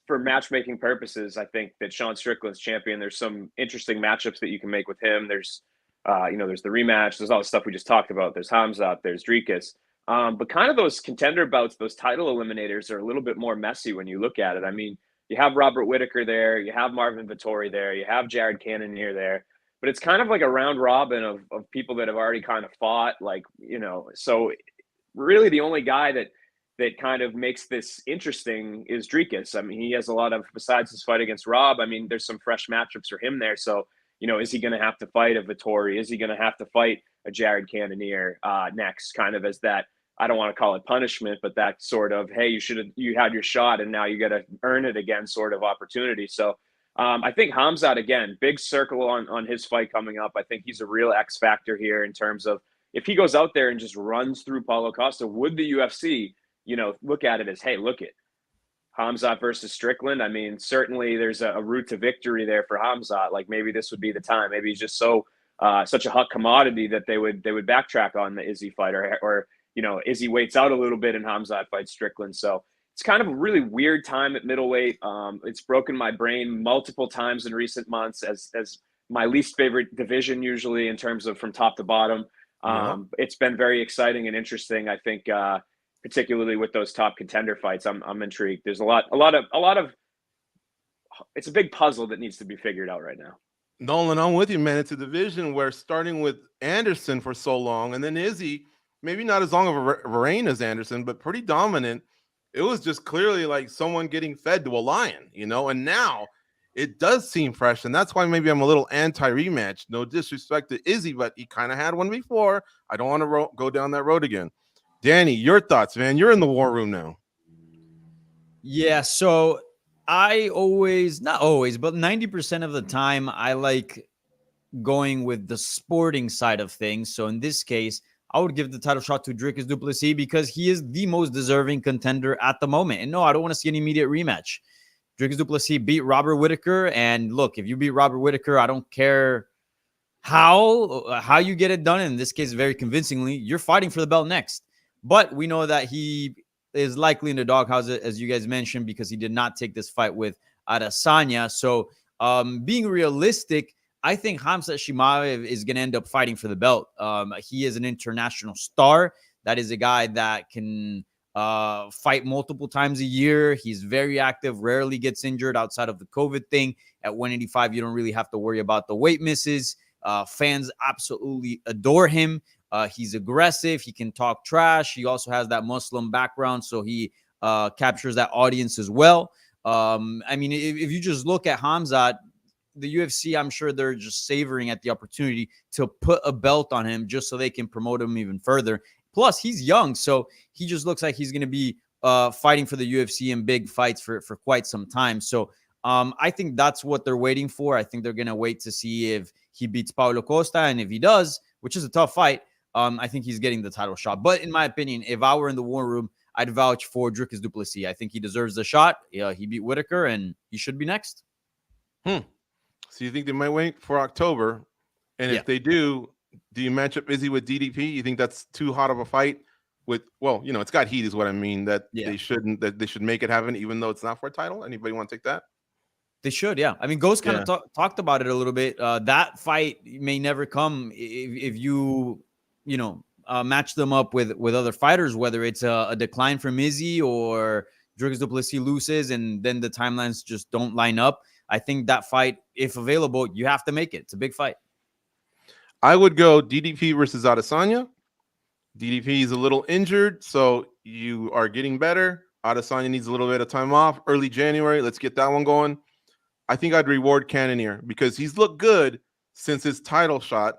for matchmaking purposes, I think that Sean Strickland's champion. There's some interesting matchups that you can make with him. There's there's the rematch. There's all the stuff we just talked about. There's Hamzat. There's Dricus. But kind of those contender bouts, those title eliminators are a little bit more messy when you look at it. I mean, you have Robert Whittaker there, you have Marvin Vettori there, you have Jared Cannonier there, but it's kind of like a round robin of people that have already kind of fought, like, so really the only guy that kind of makes this interesting is Dricus. I mean, he has a lot of, besides his fight against Rob, I mean, there's some fresh matchups for him there. So, is he going to have to fight a Vettori? Is he going to have to fight a Jared Cannonier next, kind of as that, I don't want to call it punishment, but that sort of, hey, you had your shot and now you got to earn it again sort of opportunity. So I think Hamzat, again, big circle on his fight coming up. I think he's a real X factor here in terms of if he goes out there and just runs through Paulo Costa, would the UFC, look at it as, hey, look it, Hamzat versus Strickland. I mean, certainly there's a route to victory there for Hamzat. Like maybe this would be the time. Maybe he's just such a hot commodity that they would backtrack on the Izzy fight or Izzy waits out a little bit and Hamzat fights Strickland. So it's kind of a really weird time at middleweight. It's broken my brain multiple times in recent months as my least favorite division usually in terms of from top to bottom. It's been very exciting and interesting. I think, particularly with those top contender fights, I'm intrigued. There's a lot of, it's a big puzzle that needs to be figured out right now. Nolan, I'm with you, man. It's a division where starting with Anderson for so long, and then Izzy, maybe not as long of a reign as Anderson, but pretty dominant. It was just clearly like someone getting fed to a lion, and now it does seem fresh, and that's why maybe I'm a little anti-rematch. No disrespect to Izzy, but he kind of had one before. I don't want to go down that road again. Danny, your thoughts, man? You're in the war room now. Yeah, so I always, not always, but 90% of the time, I like going with the sporting side of things. So in this case, I would give the title shot to Dricus du Plessis because he is the most deserving contender at the moment. And no, I don't want to see an immediate rematch. Dricus du Plessis beat Robert Whittaker. And look, if you beat Robert Whittaker, I don't care how you get it done. In this case, very convincingly, you're fighting for the belt next. But we know that he is likely in the doghouse, as you guys mentioned, because he did not take this fight with Adesanya. So being realistic, I think Hamzat Chimaev is going to end up fighting for the belt. He is an international star. That is a guy that can fight multiple times a year. He's very active, rarely gets injured outside of the COVID thing. At 185, you don't really have to worry about the weight misses. Fans absolutely adore him. He's aggressive. He can talk trash. He also has that Muslim background, so he captures that audience as well. I mean, if you just look at Khamzat, the UFC, I'm sure they're just savoring at the opportunity to put a belt on him just so they can promote him even further. Plus, he's young, so he just looks like he's going to be fighting for the UFC in big fights for quite some time. So I think that's what they're waiting for. I think they're going to wait to see if he beats Paulo Costa, and if he does, which is a tough fight, I think he's getting the title shot. But in my opinion, if I were in the war room, I'd vouch for Dricus du Plessis. I think he deserves the shot. Yeah, he beat Whitaker, and he should be next. So you think they might wait for October? And if they do you match up Izzy with DDP? You think that's too hot of a fight? Well, it's got heat is what I mean, that they should make it happen, even though it's not for a title. Anybody want to take that? They should, yeah. I mean, Ghost kind of talked about it a little bit. That fight may never come if you match them up with other fighters, whether it's a decline from Izzy or Dricus du Plessis loses and then the timelines just don't line up. I think that fight, if available, you have to make it. It's a big fight. I would go DDP versus Adesanya. DDP is a little injured, so you are getting better. Adesanya needs a little bit of time off. Early January, let's get that one going. I think I'd reward Cannonier because he's looked good since his title shot.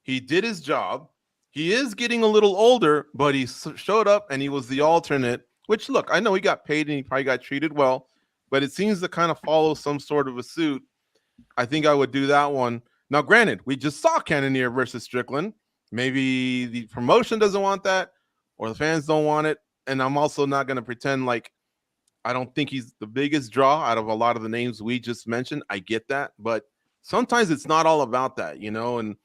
He did his job. He is getting a little older, but he showed up and he was the alternate, which, look, I know he got paid and he probably got treated well, but it seems to kind of follow some sort of a suit. I think I would do that one. Now, granted, we just saw Cannonier versus Strickland. Maybe the promotion doesn't want that or the fans don't want it. And I'm also not going to pretend like I don't think he's the biggest draw out of a lot of the names we just mentioned. I get that. But sometimes it's not all about that, And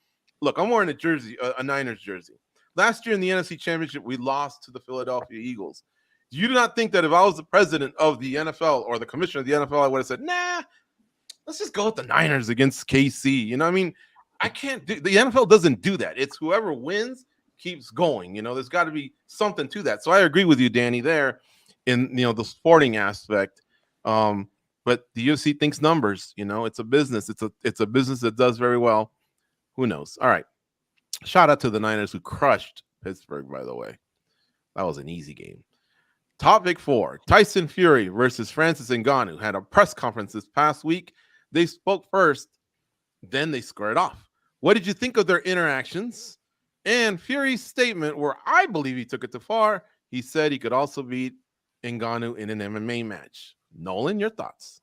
look, I'm wearing a Niners jersey. Last year in the NFC Championship, we lost to the Philadelphia Eagles. You do not think that if I was the president of the NFL or the commissioner of the NFL, I would have said, nah, let's just go with the Niners against KC. I mean, I can't do the NFL doesn't do that. It's whoever wins keeps going. There's got to be something to that. So I agree with you, Danny, there in the sporting aspect. But the UFC thinks numbers. It's a business. It's a business that does very well. Who knows? All right. Shout out to the Niners who crushed Pittsburgh, by the way. That was an easy game. Topic 4, Tyson Fury versus Francis Ngannou had a press conference this past week. They spoke first, then they squared off. What did you think of their interactions? And Fury's statement, where I believe he took it too far, he said he could also beat Ngannou in an MMA match. Nolan, your thoughts?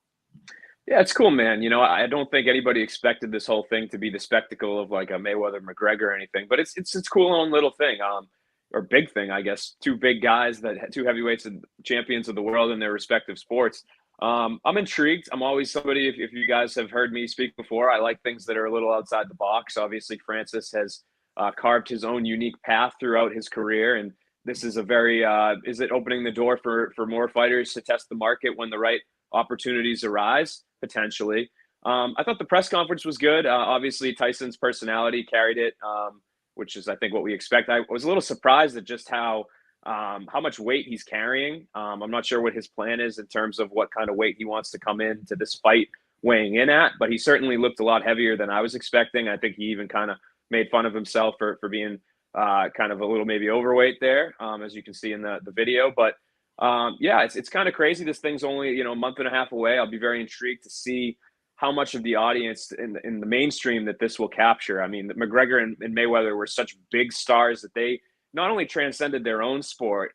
Yeah, it's cool, man. I don't think anybody expected this whole thing to be the spectacle of like a Mayweather-McGregor or anything, but it's cool own little thing. Or big thing, I guess. Two big guys two heavyweights and champions of the world in their respective sports. I'm intrigued. I'm always somebody, if you guys have heard me speak before, I like things that are a little outside the box. Obviously, Francis has carved his own unique path throughout his career. And this is a very, is it opening the door for more fighters to test the market when the right opportunities arise? Potentially. I thought the press conference was good. Obviously, Tyson's personality carried it. Which is, I think, what we expect. I was a little surprised at just how much weight he's carrying. I'm not sure what his plan is in terms of what kind of weight he wants to come in to this fight weighing in at, but he certainly looked a lot heavier than I was expecting. I think he even kind of made fun of himself for being kind of a little maybe overweight there, as you can see in the video. But yeah, it's kind of crazy. This thing's only a month and a half away. I'll be very intrigued to see how much of the audience in the mainstream that this will capture. I mean, McGregor and Mayweather were such big stars that they not only transcended their own sport,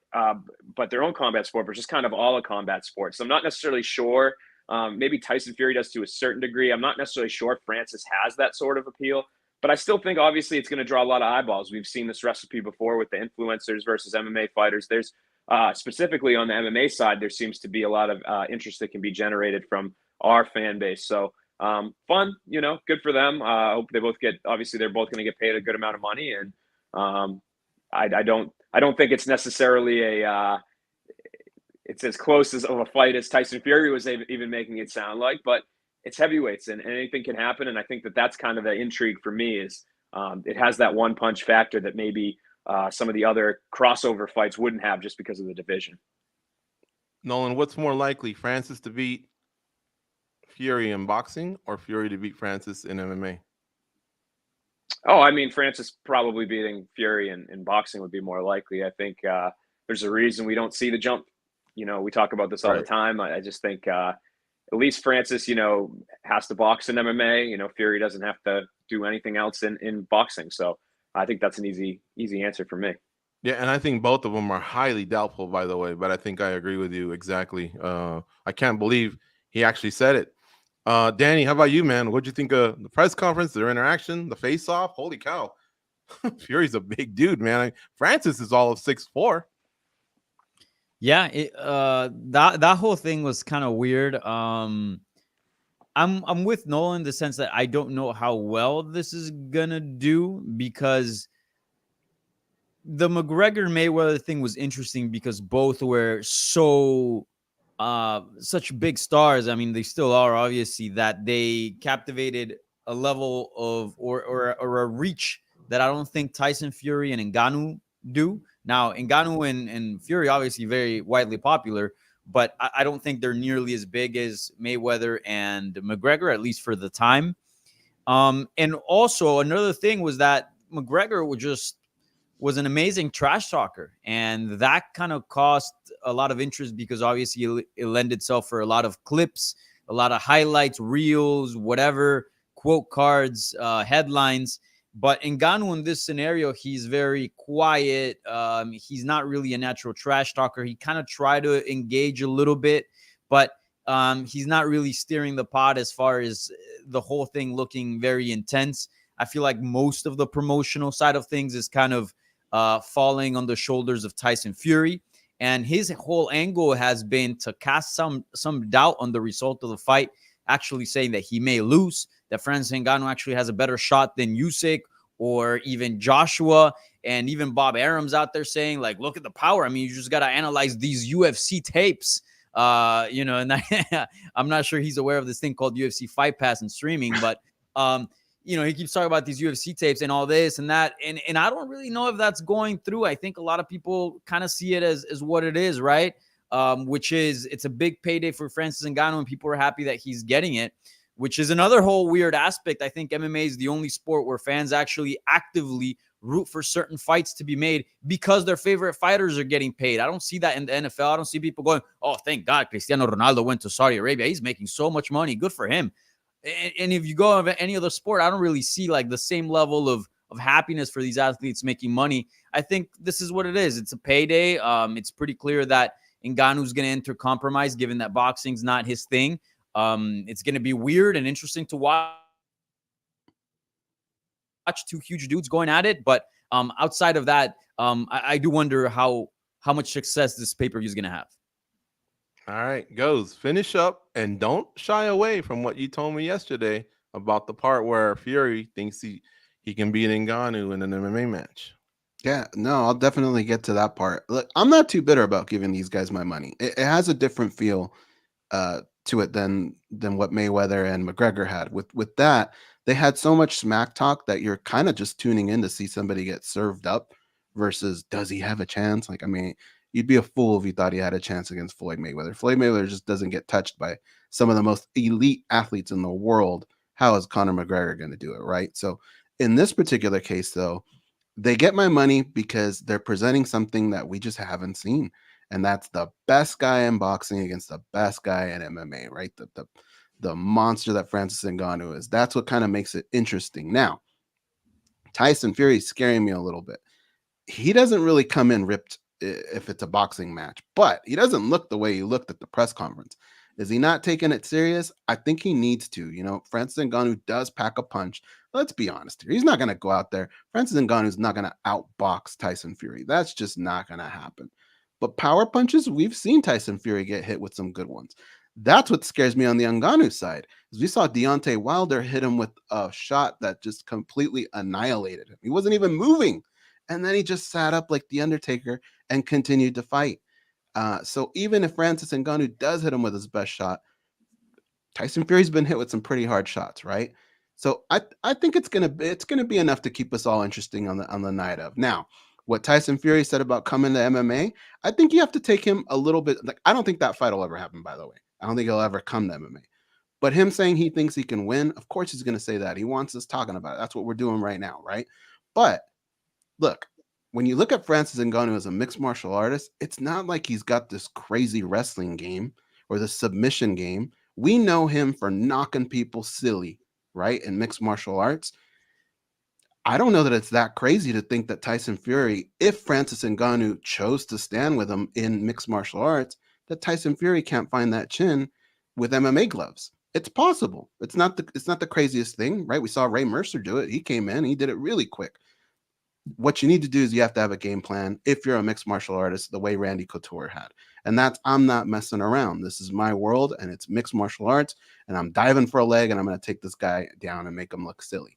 but their own combat sport, but just kind of all of combat sports. So I'm not necessarily sure. Maybe Tyson Fury does to a certain degree. I'm not necessarily sure Francis has that sort of appeal, but I still think obviously it's going to draw a lot of eyeballs. We've seen this recipe before with the influencers versus MMA fighters. There's specifically on the MMA side, there seems to be a lot of interest that can be generated from our fan base. So fun, good for them. I hope they both obviously they're both going to get paid a good amount of money. And I don't think it's necessarily it's as close of a fight as Tyson Fury was even making it sound like, but it's heavyweights and anything can happen. And I think that's kind of the intrigue for me is it has that one punch factor that maybe some of the other crossover fights wouldn't have just because of the division. Nolan, what's more likely, Francis to beat Fury in boxing or Fury to beat Francis in MMA? Oh, I mean, Francis probably beating Fury in boxing would be more likely. I think there's a reason we don't see the jump. You know, we talk about this all the time. I just think at least Francis, you know, has to box in MMA. You know, Fury doesn't have to do anything else in boxing. So I think that's an easy answer for me. Yeah, and I think both of them are highly doubtful, by the way, but I think I agree with you exactly. I can't believe he actually said it. Danny, how about you, man? What'd you think of the press conference, their interaction, the face-off? Holy cow. Fury's a big dude, man. Francis is all of 6'4". Yeah, that whole thing was kind of weird. I'm with Nolan in the sense that I don't know how well this is gonna do, because the McGregor Mayweather thing was interesting because both were such big stars. I mean, they still are, obviously, that they captivated a level of or a reach that I don't think Tyson Fury and Ngannou do. Now, Ngannou and Fury obviously very widely popular, but I don't think they're nearly as big as Mayweather and McGregor, at least for the time. And also another thing was that McGregor was an amazing trash talker, and that kind of cost a lot of interest because obviously it lent itself for a lot of clips, a lot of highlights, reels, whatever, quote cards, headlines. But Ngannou in this scenario, he's very quiet. He's not really a natural trash talker. He kind of tried to engage a little bit, but he's not really steering the pot as far as the whole thing looking very intense. I feel like most of the promotional side of things is kind of falling on the shoulders of Tyson Fury. And his whole angle has been to cast some doubt on the result of the fight, actually saying that he may lose, that Francis Ngannou actually has a better shot than Usyk or even Joshua, and even Bob Arum's out there saying, like, look at the power. I mean, you just got to analyze these UFC tapes, you know, and I'm not sure he's aware of this thing called UFC Fight Pass and streaming, but you know, he keeps talking about these UFC tapes and all this and that. And I don't really know if that's going through. I think a lot of people kind of see it as what it is, right? Which is, it's a big payday for Francis Ngannou, and people are happy that he's getting it, which is another whole weird aspect. I think MMA is the only sport where fans actually actively root for certain fights to be made because their favorite fighters are getting paid. I don't see that in the NFL. I don't see people going, oh, thank God Cristiano Ronaldo went to Saudi Arabia. He's making so much money. Good for him. And if you go of any other sport, I don't really see like the same level of happiness for these athletes making money. I think this is what it is. It's a payday. It's pretty clear that Ngannou's going to enter compromise, given that boxing's not his thing. It's going to be weird and interesting to watch two huge dudes going at it. But outside of that, I do wonder how much success this pay-per-view is going to have. All right, goes. Finish up and don't shy away from what you told me yesterday about the part where Fury thinks he can beat Ngannou in an MMA match. Yeah, no, I'll definitely get to that part. Look, I'm not too bitter about giving these guys my money. It has a different feel to it than what Mayweather and McGregor had. With that, they had so much smack talk that you're kind of just tuning in to see somebody get served up versus does he have a chance? Like, I mean, you'd be a fool if you thought he had a chance against Floyd Mayweather. Floyd Mayweather just doesn't get touched by some of the most elite athletes in the world. How is Conor McGregor going to do it, right? So in this particular case, though, they get my money because they're presenting something that we just haven't seen. And that's the best guy in boxing against the best guy in MMA, right? The monster that Francis Ngannou is. That's what kind of makes it interesting. Now, Tyson Fury is scaring me a little bit. He doesn't really come in ripped if it's a boxing match, but he doesn't look the way he looked at the press conference. Is he not taking it serious? I think he needs to. You know, Francis Ngannou does pack a punch. Let's be honest here. He's not going to go out there. Francis Ngannou is not going to outbox Tyson Fury. That's just not going to happen. But power punches, we've seen Tyson Fury get hit with some good ones. That's what scares me on the Ngannou side. Is we saw Deontay Wilder hit him with a shot that just completely annihilated him. He wasn't even moving. And then he just sat up like The Undertaker and continued to fight. So even if Francis Ngannou does hit him with his best shot, Tyson Fury's been hit with some pretty hard shots, right? So I think it's gonna be enough to keep us all interesting on the night of. Now, What Tyson Fury said about coming to MMA, I think you have to take him a little bit. Like, I don't think that fight will ever happen, by the way. I don't think he'll ever come to MMA. But him saying he thinks he can win, of course he's going to say that. He wants us talking about it. That's what we're doing right now, right? But look, when you look at Francis Ngannou as a mixed martial artist, it's not like he's got this crazy wrestling game or the submission game. We know him for knocking people silly, right, in mixed martial arts. I don't know that it's that crazy to think that Tyson Fury, if Francis Ngannou chose to stand with him in mixed martial arts, that Tyson Fury can't find that chin with MMA gloves. It's possible. It's not the craziest thing, right? We saw Ray Mercer do it. He came in, he did it really quick. What you need to do is you have to have a game plan if you're a mixed martial artist, the way Randy Couture had. And that's, I'm not messing around. This is my world, and it's mixed martial arts, and I'm diving for a leg, and I'm going to take this guy down and make him look silly.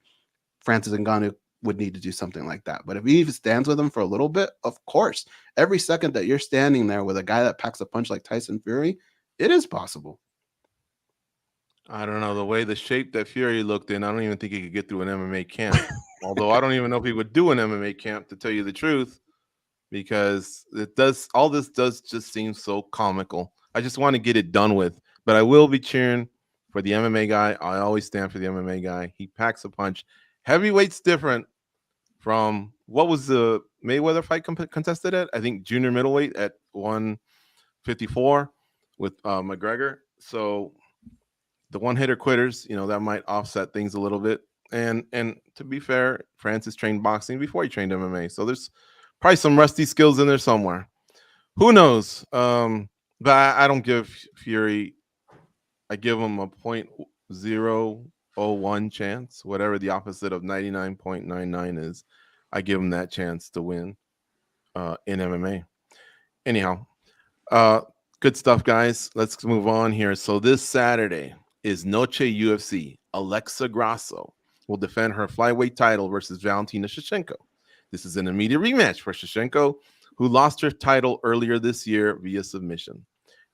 Francis Ngannou would need to do something like that. But if he even stands with him for a little bit, of course, every second that you're standing there with a guy that packs a punch like Tyson Fury, it is possible. I don't know. The way the shape that Fury looked in, I don't even think he could get through an MMA camp. Although I don't even know if he would do an MMA camp, to tell you the truth, because all this does just seem so comical. I just want to get it done with. But I will be cheering for the MMA guy. I always stand for the MMA guy. He packs a punch. Heavyweight's different from what was the Mayweather fight contested at? I think junior middleweight at 154 with McGregor. So the one-hitter quitters, that might offset things a little bit. And to be fair, Francis trained boxing before he trained MMA. So there's probably some rusty skills in there somewhere. Who knows? But I don't give Fury, I give him a 0.001 chance, whatever the opposite of 99.99 is. I give him that chance to win in MMA. Anyhow, good stuff, guys. Let's move on here. So this Saturday is Noche UFC. Alexa Grasso will defend her flyweight title versus Valentina Shevchenko. This is an immediate rematch for Shevchenko, who lost her title earlier this year via submission.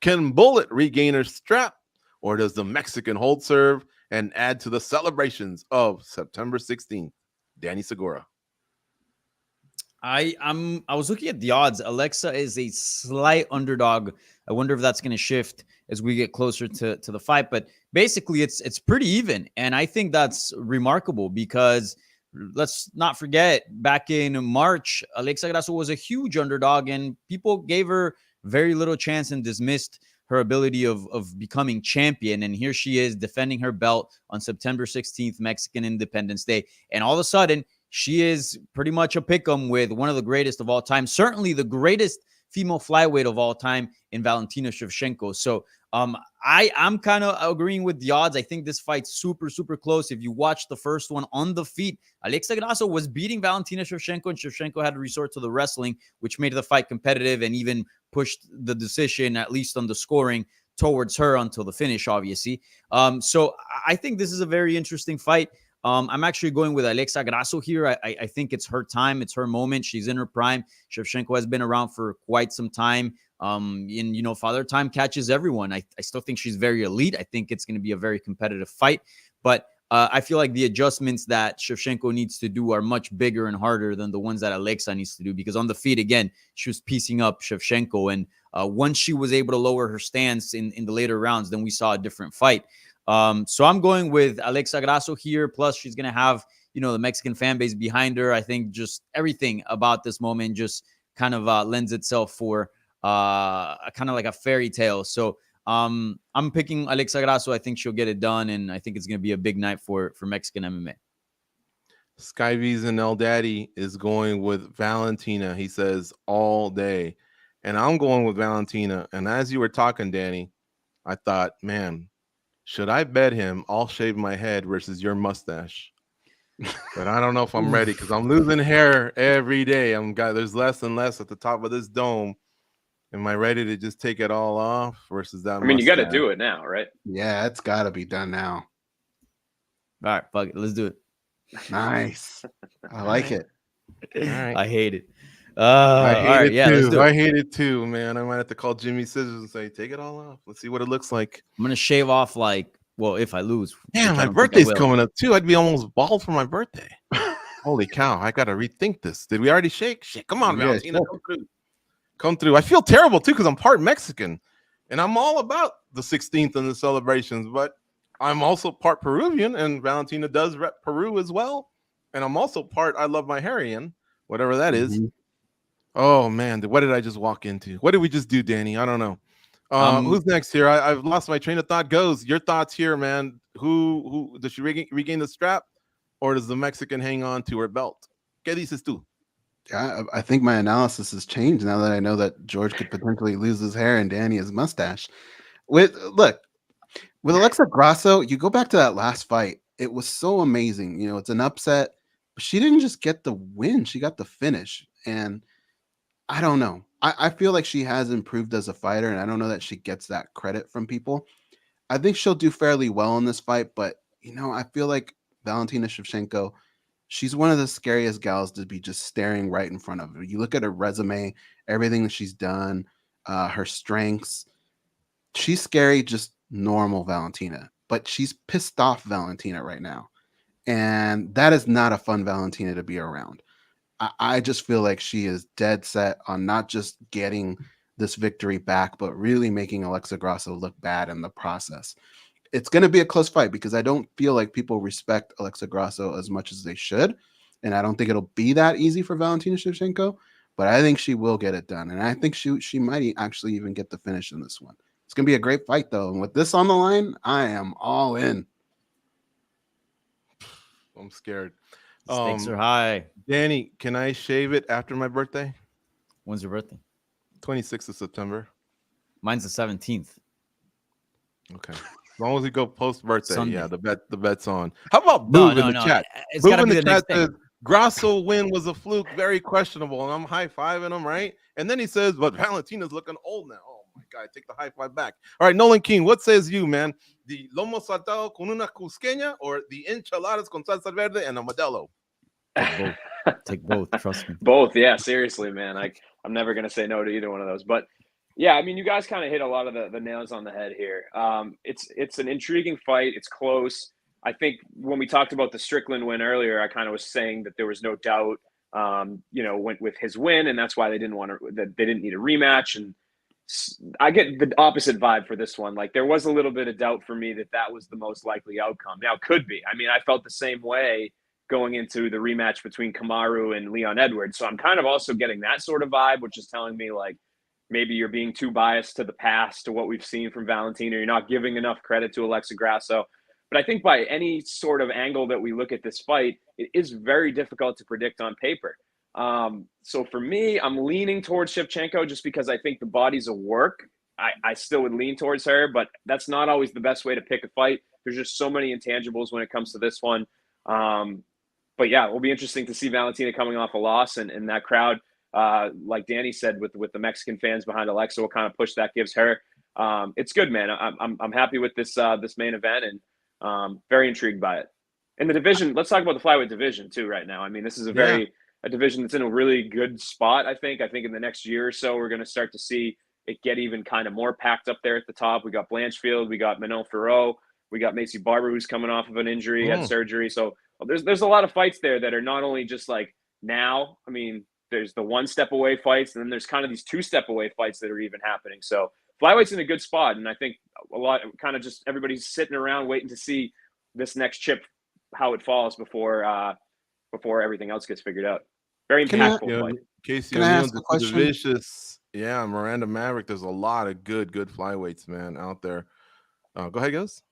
Can Bullet regain her strap, or does the Mexican hold serve and add to the celebrations of September 16th? Danny Segura. I was looking at the odds. Alexa is a slight underdog. I wonder if that's going to shift as we get closer to the fight. But basically, it's pretty even. And I think that's remarkable because let's not forget, back in March, Alexa Grasso was a huge underdog and people gave her very little chance and dismissed her ability of becoming champion. And here she is defending her belt on September 16th, Mexican Independence Day. And all of a sudden, she is pretty much a pick'em with one of the greatest of all time, certainly the greatest female flyweight of all time in Valentina Shevchenko. So I'm kind of agreeing with the odds. I think this fight's super, super close. If you watch the first one on the feet, Alexa Grasso was beating Valentina Shevchenko, and Shevchenko had to resort to the wrestling, which made the fight competitive and even pushed the decision, at least on the scoring, towards her until the finish, obviously. So I think this is a very interesting fight. I'm actually going with Alexa Grasso here. I think it's her time. It's her moment. She's in her prime. Shevchenko has been around for quite some time. And, Father Time catches everyone. I still think she's very elite. I think it's going to be a very competitive fight. But I feel like the adjustments that Shevchenko needs to do are much bigger and harder than the ones that Alexa needs to do. Because on the feet, again, she was piecing up Shevchenko. And once she was able to lower her stance in the later rounds, then we saw a different fight. So I'm going with Alexa Grasso here. Plus, she's going to have, the Mexican fan base behind her. I think just everything about this moment just kind of lends itself for kind of like a fairy tale. So I'm picking Alexa Grasso. I think she'll get it done, and I think it's going to be a big night for Mexican MMA. Sky V's and El Daddy is going with Valentina. He says all day. And I'm going with Valentina. And as you were talking, Danny, I thought, man, should I bet him I'll shave my head versus your mustache? But I don't know if I'm ready because I'm losing hair every day. There's less and less at the top of this dome. Am I ready to just take it all off versus that? I mean, you got to do it now, right? Yeah, it's got to be done now. All right, fuck it. Let's do it. Nice. I like it. All right. I hate it. I hate it too. Let's do it. I hate it too, man. I might have to call Jimmy Scissors and say, take it all off. Let's see what it looks like. I'm going to shave off if I lose. Damn, my birthday's coming up too. I'd be almost bald for my birthday. Holy cow! I gotta rethink this. Did we already shake? Shit! Come on, Yeah, Valentina, sure. come through. Come through. I feel terrible too because I'm part Mexican, and I'm all about the 16th and the celebrations. But I'm also part Peruvian, and Valentina does rep Peru as well. And I'm also part I love my Harian, whatever that is. Mhm. Oh man, what did I just walk into? What did we just do, Danny? I don't know. Who's next here? I've lost my train of thought. Goes your thoughts here, man. Who does she regain the strap, or does the Mexican hang on to her belt? ¿Qué dices tú? Yeah, I think my analysis has changed now that I know that George could potentially lose his hair and Danny his mustache. With Alexa Grasso, you go back to that last fight. It was so amazing. You know, it's an upset, but she didn't just get the win; she got the finish. And I don't know. I feel like she has improved as a fighter, and I don't know that she gets that credit from people. I think she'll do fairly well in this fight, but I feel like Valentina Shevchenko, she's one of the scariest gals to be just staring right in front of her. You look at her resume, everything that she's done, her strengths. She's scary, just normal Valentina, but she's pissed off Valentina right now. And that is not a fun Valentina to be around. I just feel like she is dead set on not just getting this victory back, but really making Alexa Grasso look bad in the process. It's going to be a close fight because I don't feel like people respect Alexa Grasso as much as they should. And I don't think it'll be that easy for Valentina Shevchenko, but I think she will get it done. And I think she might actually even get the finish in this one. It's going to be a great fight, though. And with this on the line, I am all in. I'm scared. Stakes are high. Danny, can I shave it after my birthday? When's your birthday? 26th of September. Mine's the 17th. Okay. As long as we go post birthday, Sunday. yeah, the bet's on. How about Boob in the chat? It's Boob gotta in be the the next chat day. says Grasso win was a fluke, very questionable, and I'm high-fiving him, right? And then he says, but Valentina's looking old now. Oh my God, take the high five back. All right, Nolan King, what says you, man? The lomo saltado con una cusqueña or the enchiladas con salsa verde and a modelo? Take both. Trust me. Both, yeah. Seriously, man. I'm never gonna say no to either one of those. But yeah, I mean, you guys kind of hit a lot of the nails on the head here. It's an intriguing fight. It's close. I think when we talked about the Strickland win earlier, I kind of was saying that there was no doubt, went with his win, and that's why they didn't need a rematch. And I get the opposite vibe for this one. Like there was a little bit of doubt for me that was the most likely outcome. Now it could be. I mean, I felt the same way going into the rematch between Kamaru and Leon Edwards. So I'm kind of also getting that sort of vibe, which is telling me like maybe you're being too biased to the past, to what we've seen from Valentina. You're not giving enough credit to Alexa Grasso. But I think by any sort of angle that we look at this fight, it is very difficult to predict on paper. So for me, I'm leaning towards Shevchenko just because I think the body's of work. I still would lean towards her, but that's not always the best way to pick a fight. There's just so many intangibles when it comes to this one. But yeah, it will be interesting to see Valentina coming off a loss and that crowd, like Danny said, with the Mexican fans behind Alexa, what kind of push that gives her. It's good, man. I'm happy with this main event and very intrigued by it. In the division, let's talk about the flyweight division too right now. I mean, this is a division that's in a really good spot, I think. I think in the next year or so, we're going to start to see it get even kind of more packed up there at the top. We got Blanchfield, we got Manon Ferrot, we got Macy Barber, who's coming off of an injury, had surgery. So there's a lot of fights there that are not only just like now. I mean, there's the one step away fights, and then there's kind of these 2 step away fights that are even happening. So flyweight's in a good spot, and I think a lot kind of just everybody's sitting around waiting to see this next chip, how it falls before everything else gets figured out. Very impactful fight. Casey O'Neill's vicious. Yeah, Miranda Maverick. There's a lot of good flyweights, man, out there. Go ahead, guys.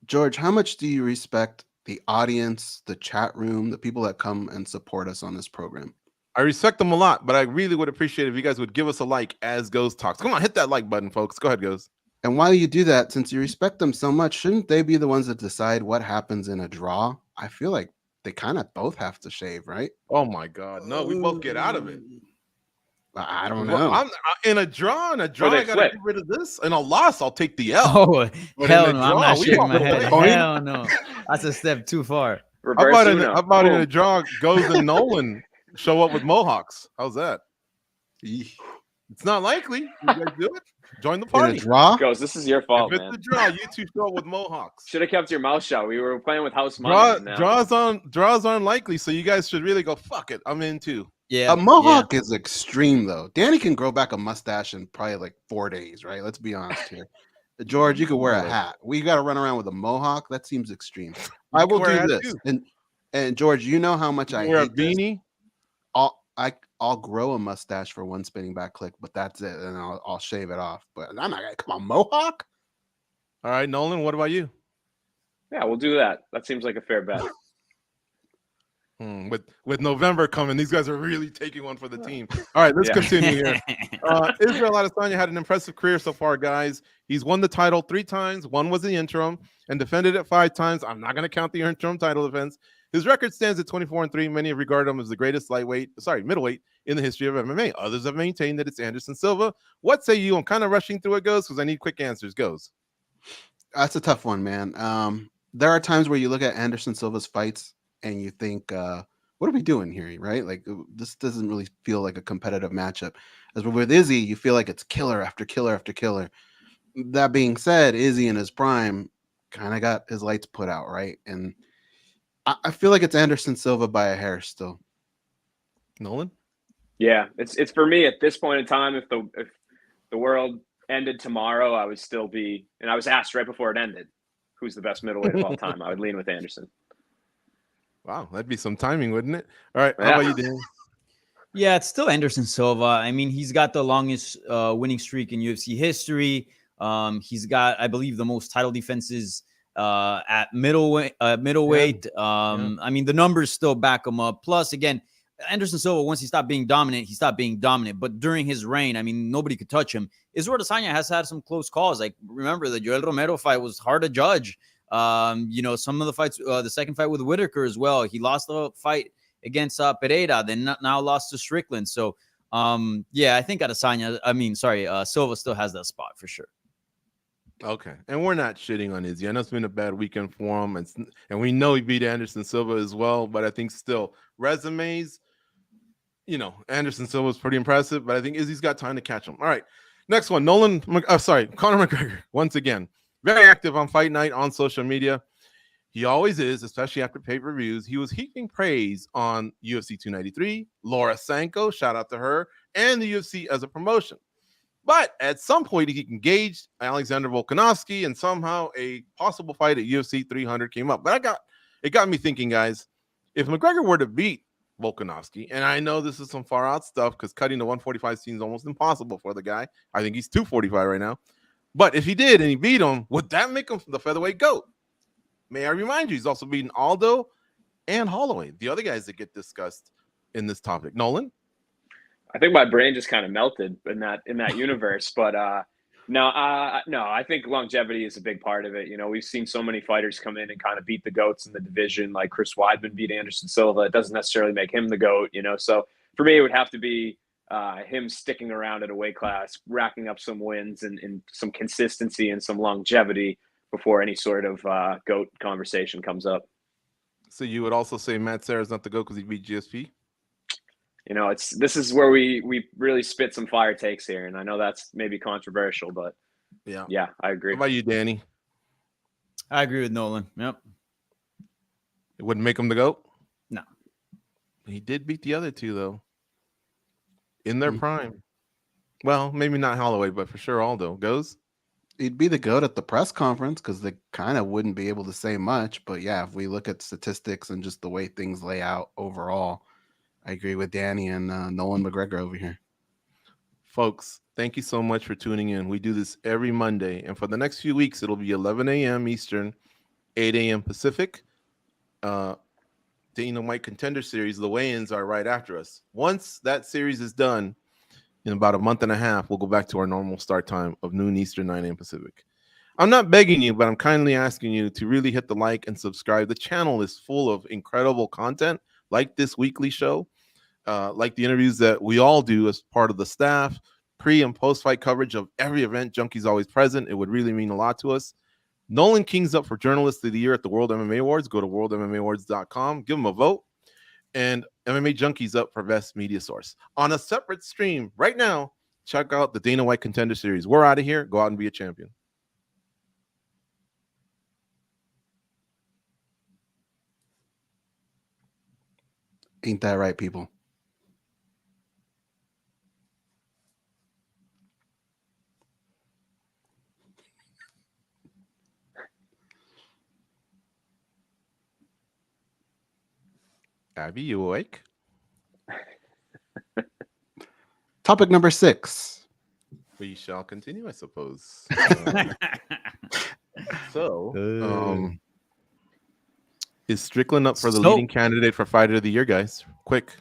George, how much do you respect the audience, the chat room, the people that come and support us on this program? I respect them a lot, but I really would appreciate if you guys would give us a like as Goes talks. Come on, hit that like button, folks. Go ahead, Goes. And while you do that, since you respect them so much, shouldn't they be the ones that decide what happens in a draw? I feel like they kind of both have to shave, right? Oh my God, no! We both get out of it. I don't know. I'm in a draw. I gotta get rid of this. In a loss, I'll take the L. Oh hell no! I'm not shaving my head. Hell no! That's a step too far. How about in a draw? Goes and Nolan show up with mohawks. How's that? It's not likely. You guys do it. Join the In a party. draw? Goes, this is your fault, If it's man. a draw, you two show up with mohawks. Should have kept your mouth shut. We were playing with house money. and now- Draws aren't likely, so you guys should really go. Fuck it, I'm in too. Yeah, A mohawk is extreme, though. Danny can grow back a mustache in probably like 4 days, right? Let's be honest here. George, you could wear a hat. We got to run around with a mohawk. That seems extreme. I will do this. And George, you know how much I wear a hate this. beanie. I'll grow a mustache for one spinning back click, but that's it, and I'll shave it off. But I'm not gonna come on mohawk. All right, Nolan, what about you? Yeah, we'll do that. That seems like a fair bet. With November coming, these guys are really taking one for the team. All right, let's continue here. Israel Adesanya had an impressive career so far, guys. He's won the title 3 times. One was the interim and defended it 5 times. I'm not going to count the interim title defense. His record stands at 24-3. Many have regarded him as the greatest middleweight in the history of MMA. Others have maintained that it's Anderson Silva. What say you? I'm kind of rushing through it, Goes, because I need quick answers. Goes. That's a tough one, man. There are times where you look at Anderson Silva's fights and you think, what are we doing here, right? Like, this doesn't really feel like a competitive matchup. As with Izzy, you feel like it's killer after killer after killer. That being said, Izzy in his prime kind of got his lights put out, right? And I feel like it's Anderson Silva by a hair still. Nolan? Yeah, it's for me at this point in time. If the world ended tomorrow, I would still be, and I was asked right before it ended, who's the best middleweight of all time? I would lean with Anderson. Wow, that'd be some timing, wouldn't it? All right, how about you, Dan? Yeah, it's still Anderson Silva. I mean, he's got the longest winning streak in UFC history. He's got, I believe, the most title defenses at middleweight. I mean, the numbers still back him up. Plus, again, Anderson Silva, once he stopped being dominant, he stopped being dominant. But during his reign, I mean, nobody could touch him. Israel Adesanya has had some close calls. Like, remember, the Joel Romero fight was hard to judge. Some of the fights, the second fight with Whitaker as well. He lost the fight against Pereira, then now lost to Strickland. So, I think Silva still has that spot for sure. Okay, and we're not shitting on Izzy. I know it's been a bad weekend for him, and we know he beat Anderson Silva as well. But I think still resumes, Anderson Silva is pretty impressive. But I think Izzy's got time to catch him. All right, next one, Conor McGregor once again. Very active on Fight Night on social media. He always is, especially after pay-per-views. He was heaping praise on UFC 293, Laura Sanko, shout out to her, and the UFC as a promotion. But at some point, he engaged Alexander Volkanovski, and somehow a possible fight at UFC 300 came up. But it got me thinking, guys, if McGregor were to beat Volkanovski, and I know this is some far-out stuff because cutting to 145 seems almost impossible for the guy. I think he's 245 right now. But if he did and he beat him, would that make him the featherweight GOAT? May I remind you, he's also beaten Aldo and Holloway, the other guys that get discussed in this topic. Nolan? I think my brain just kind of melted in that universe. But no, I think longevity is a big part of it. We've seen so many fighters come in and kind of beat the GOATs in the division, like Chris Weidman beat Anderson Silva. It doesn't necessarily make him the GOAT, So for me, it would have to be him sticking around at a weight class, racking up some wins and some consistency and some longevity before any sort of GOAT conversation comes up. So you would also say Matt Serra's not the GOAT because he beat GSP? This is where we really spit some fire takes here, and I know that's maybe controversial, but yeah, I agree. How about you, Danny? I agree with Nolan. Yep. It wouldn't make him the GOAT? No. He did beat the other two, though, in their prime. Well, maybe not Holloway, but for sure Aldo. Goes? He'd be the GOAT at the press conference because they kind of wouldn't be able to say much. But yeah, if we look at statistics and just the way things lay out overall, I agree with Danny and Nolan McGregor over here. Folks, thank you so much for tuning in. We do this every Monday. And for the next few weeks, it'll be 11 a.m. Eastern, 8 a.m. Pacific. Dana White Contender Series, the weigh-ins are right after us. Once that series is done, in about a month and a half, we'll go back to our normal start time of noon Eastern, 9 a.m. Pacific. I'm not begging you, but I'm kindly asking you to really hit the like and subscribe. The channel is full of incredible content like this weekly show, like the interviews that we all do as part of the staff, pre- and post-fight coverage of every event. Junkie's always present. It would really mean a lot to us. Nolan King's up for Journalist of the Year at the World MMA Awards. Go to worldmmaawards.com. Give him a vote. And MMA Junkie's up for Best Media Source. On a separate stream right now, check out the Dana White Contender Series. We're out of here. Go out and be a champion. Ain't that right, people? Abby, you awake? Topic number 6. We shall continue, I suppose. Is Strickland up for the leading candidate for Fighter of the Year, guys? Quick.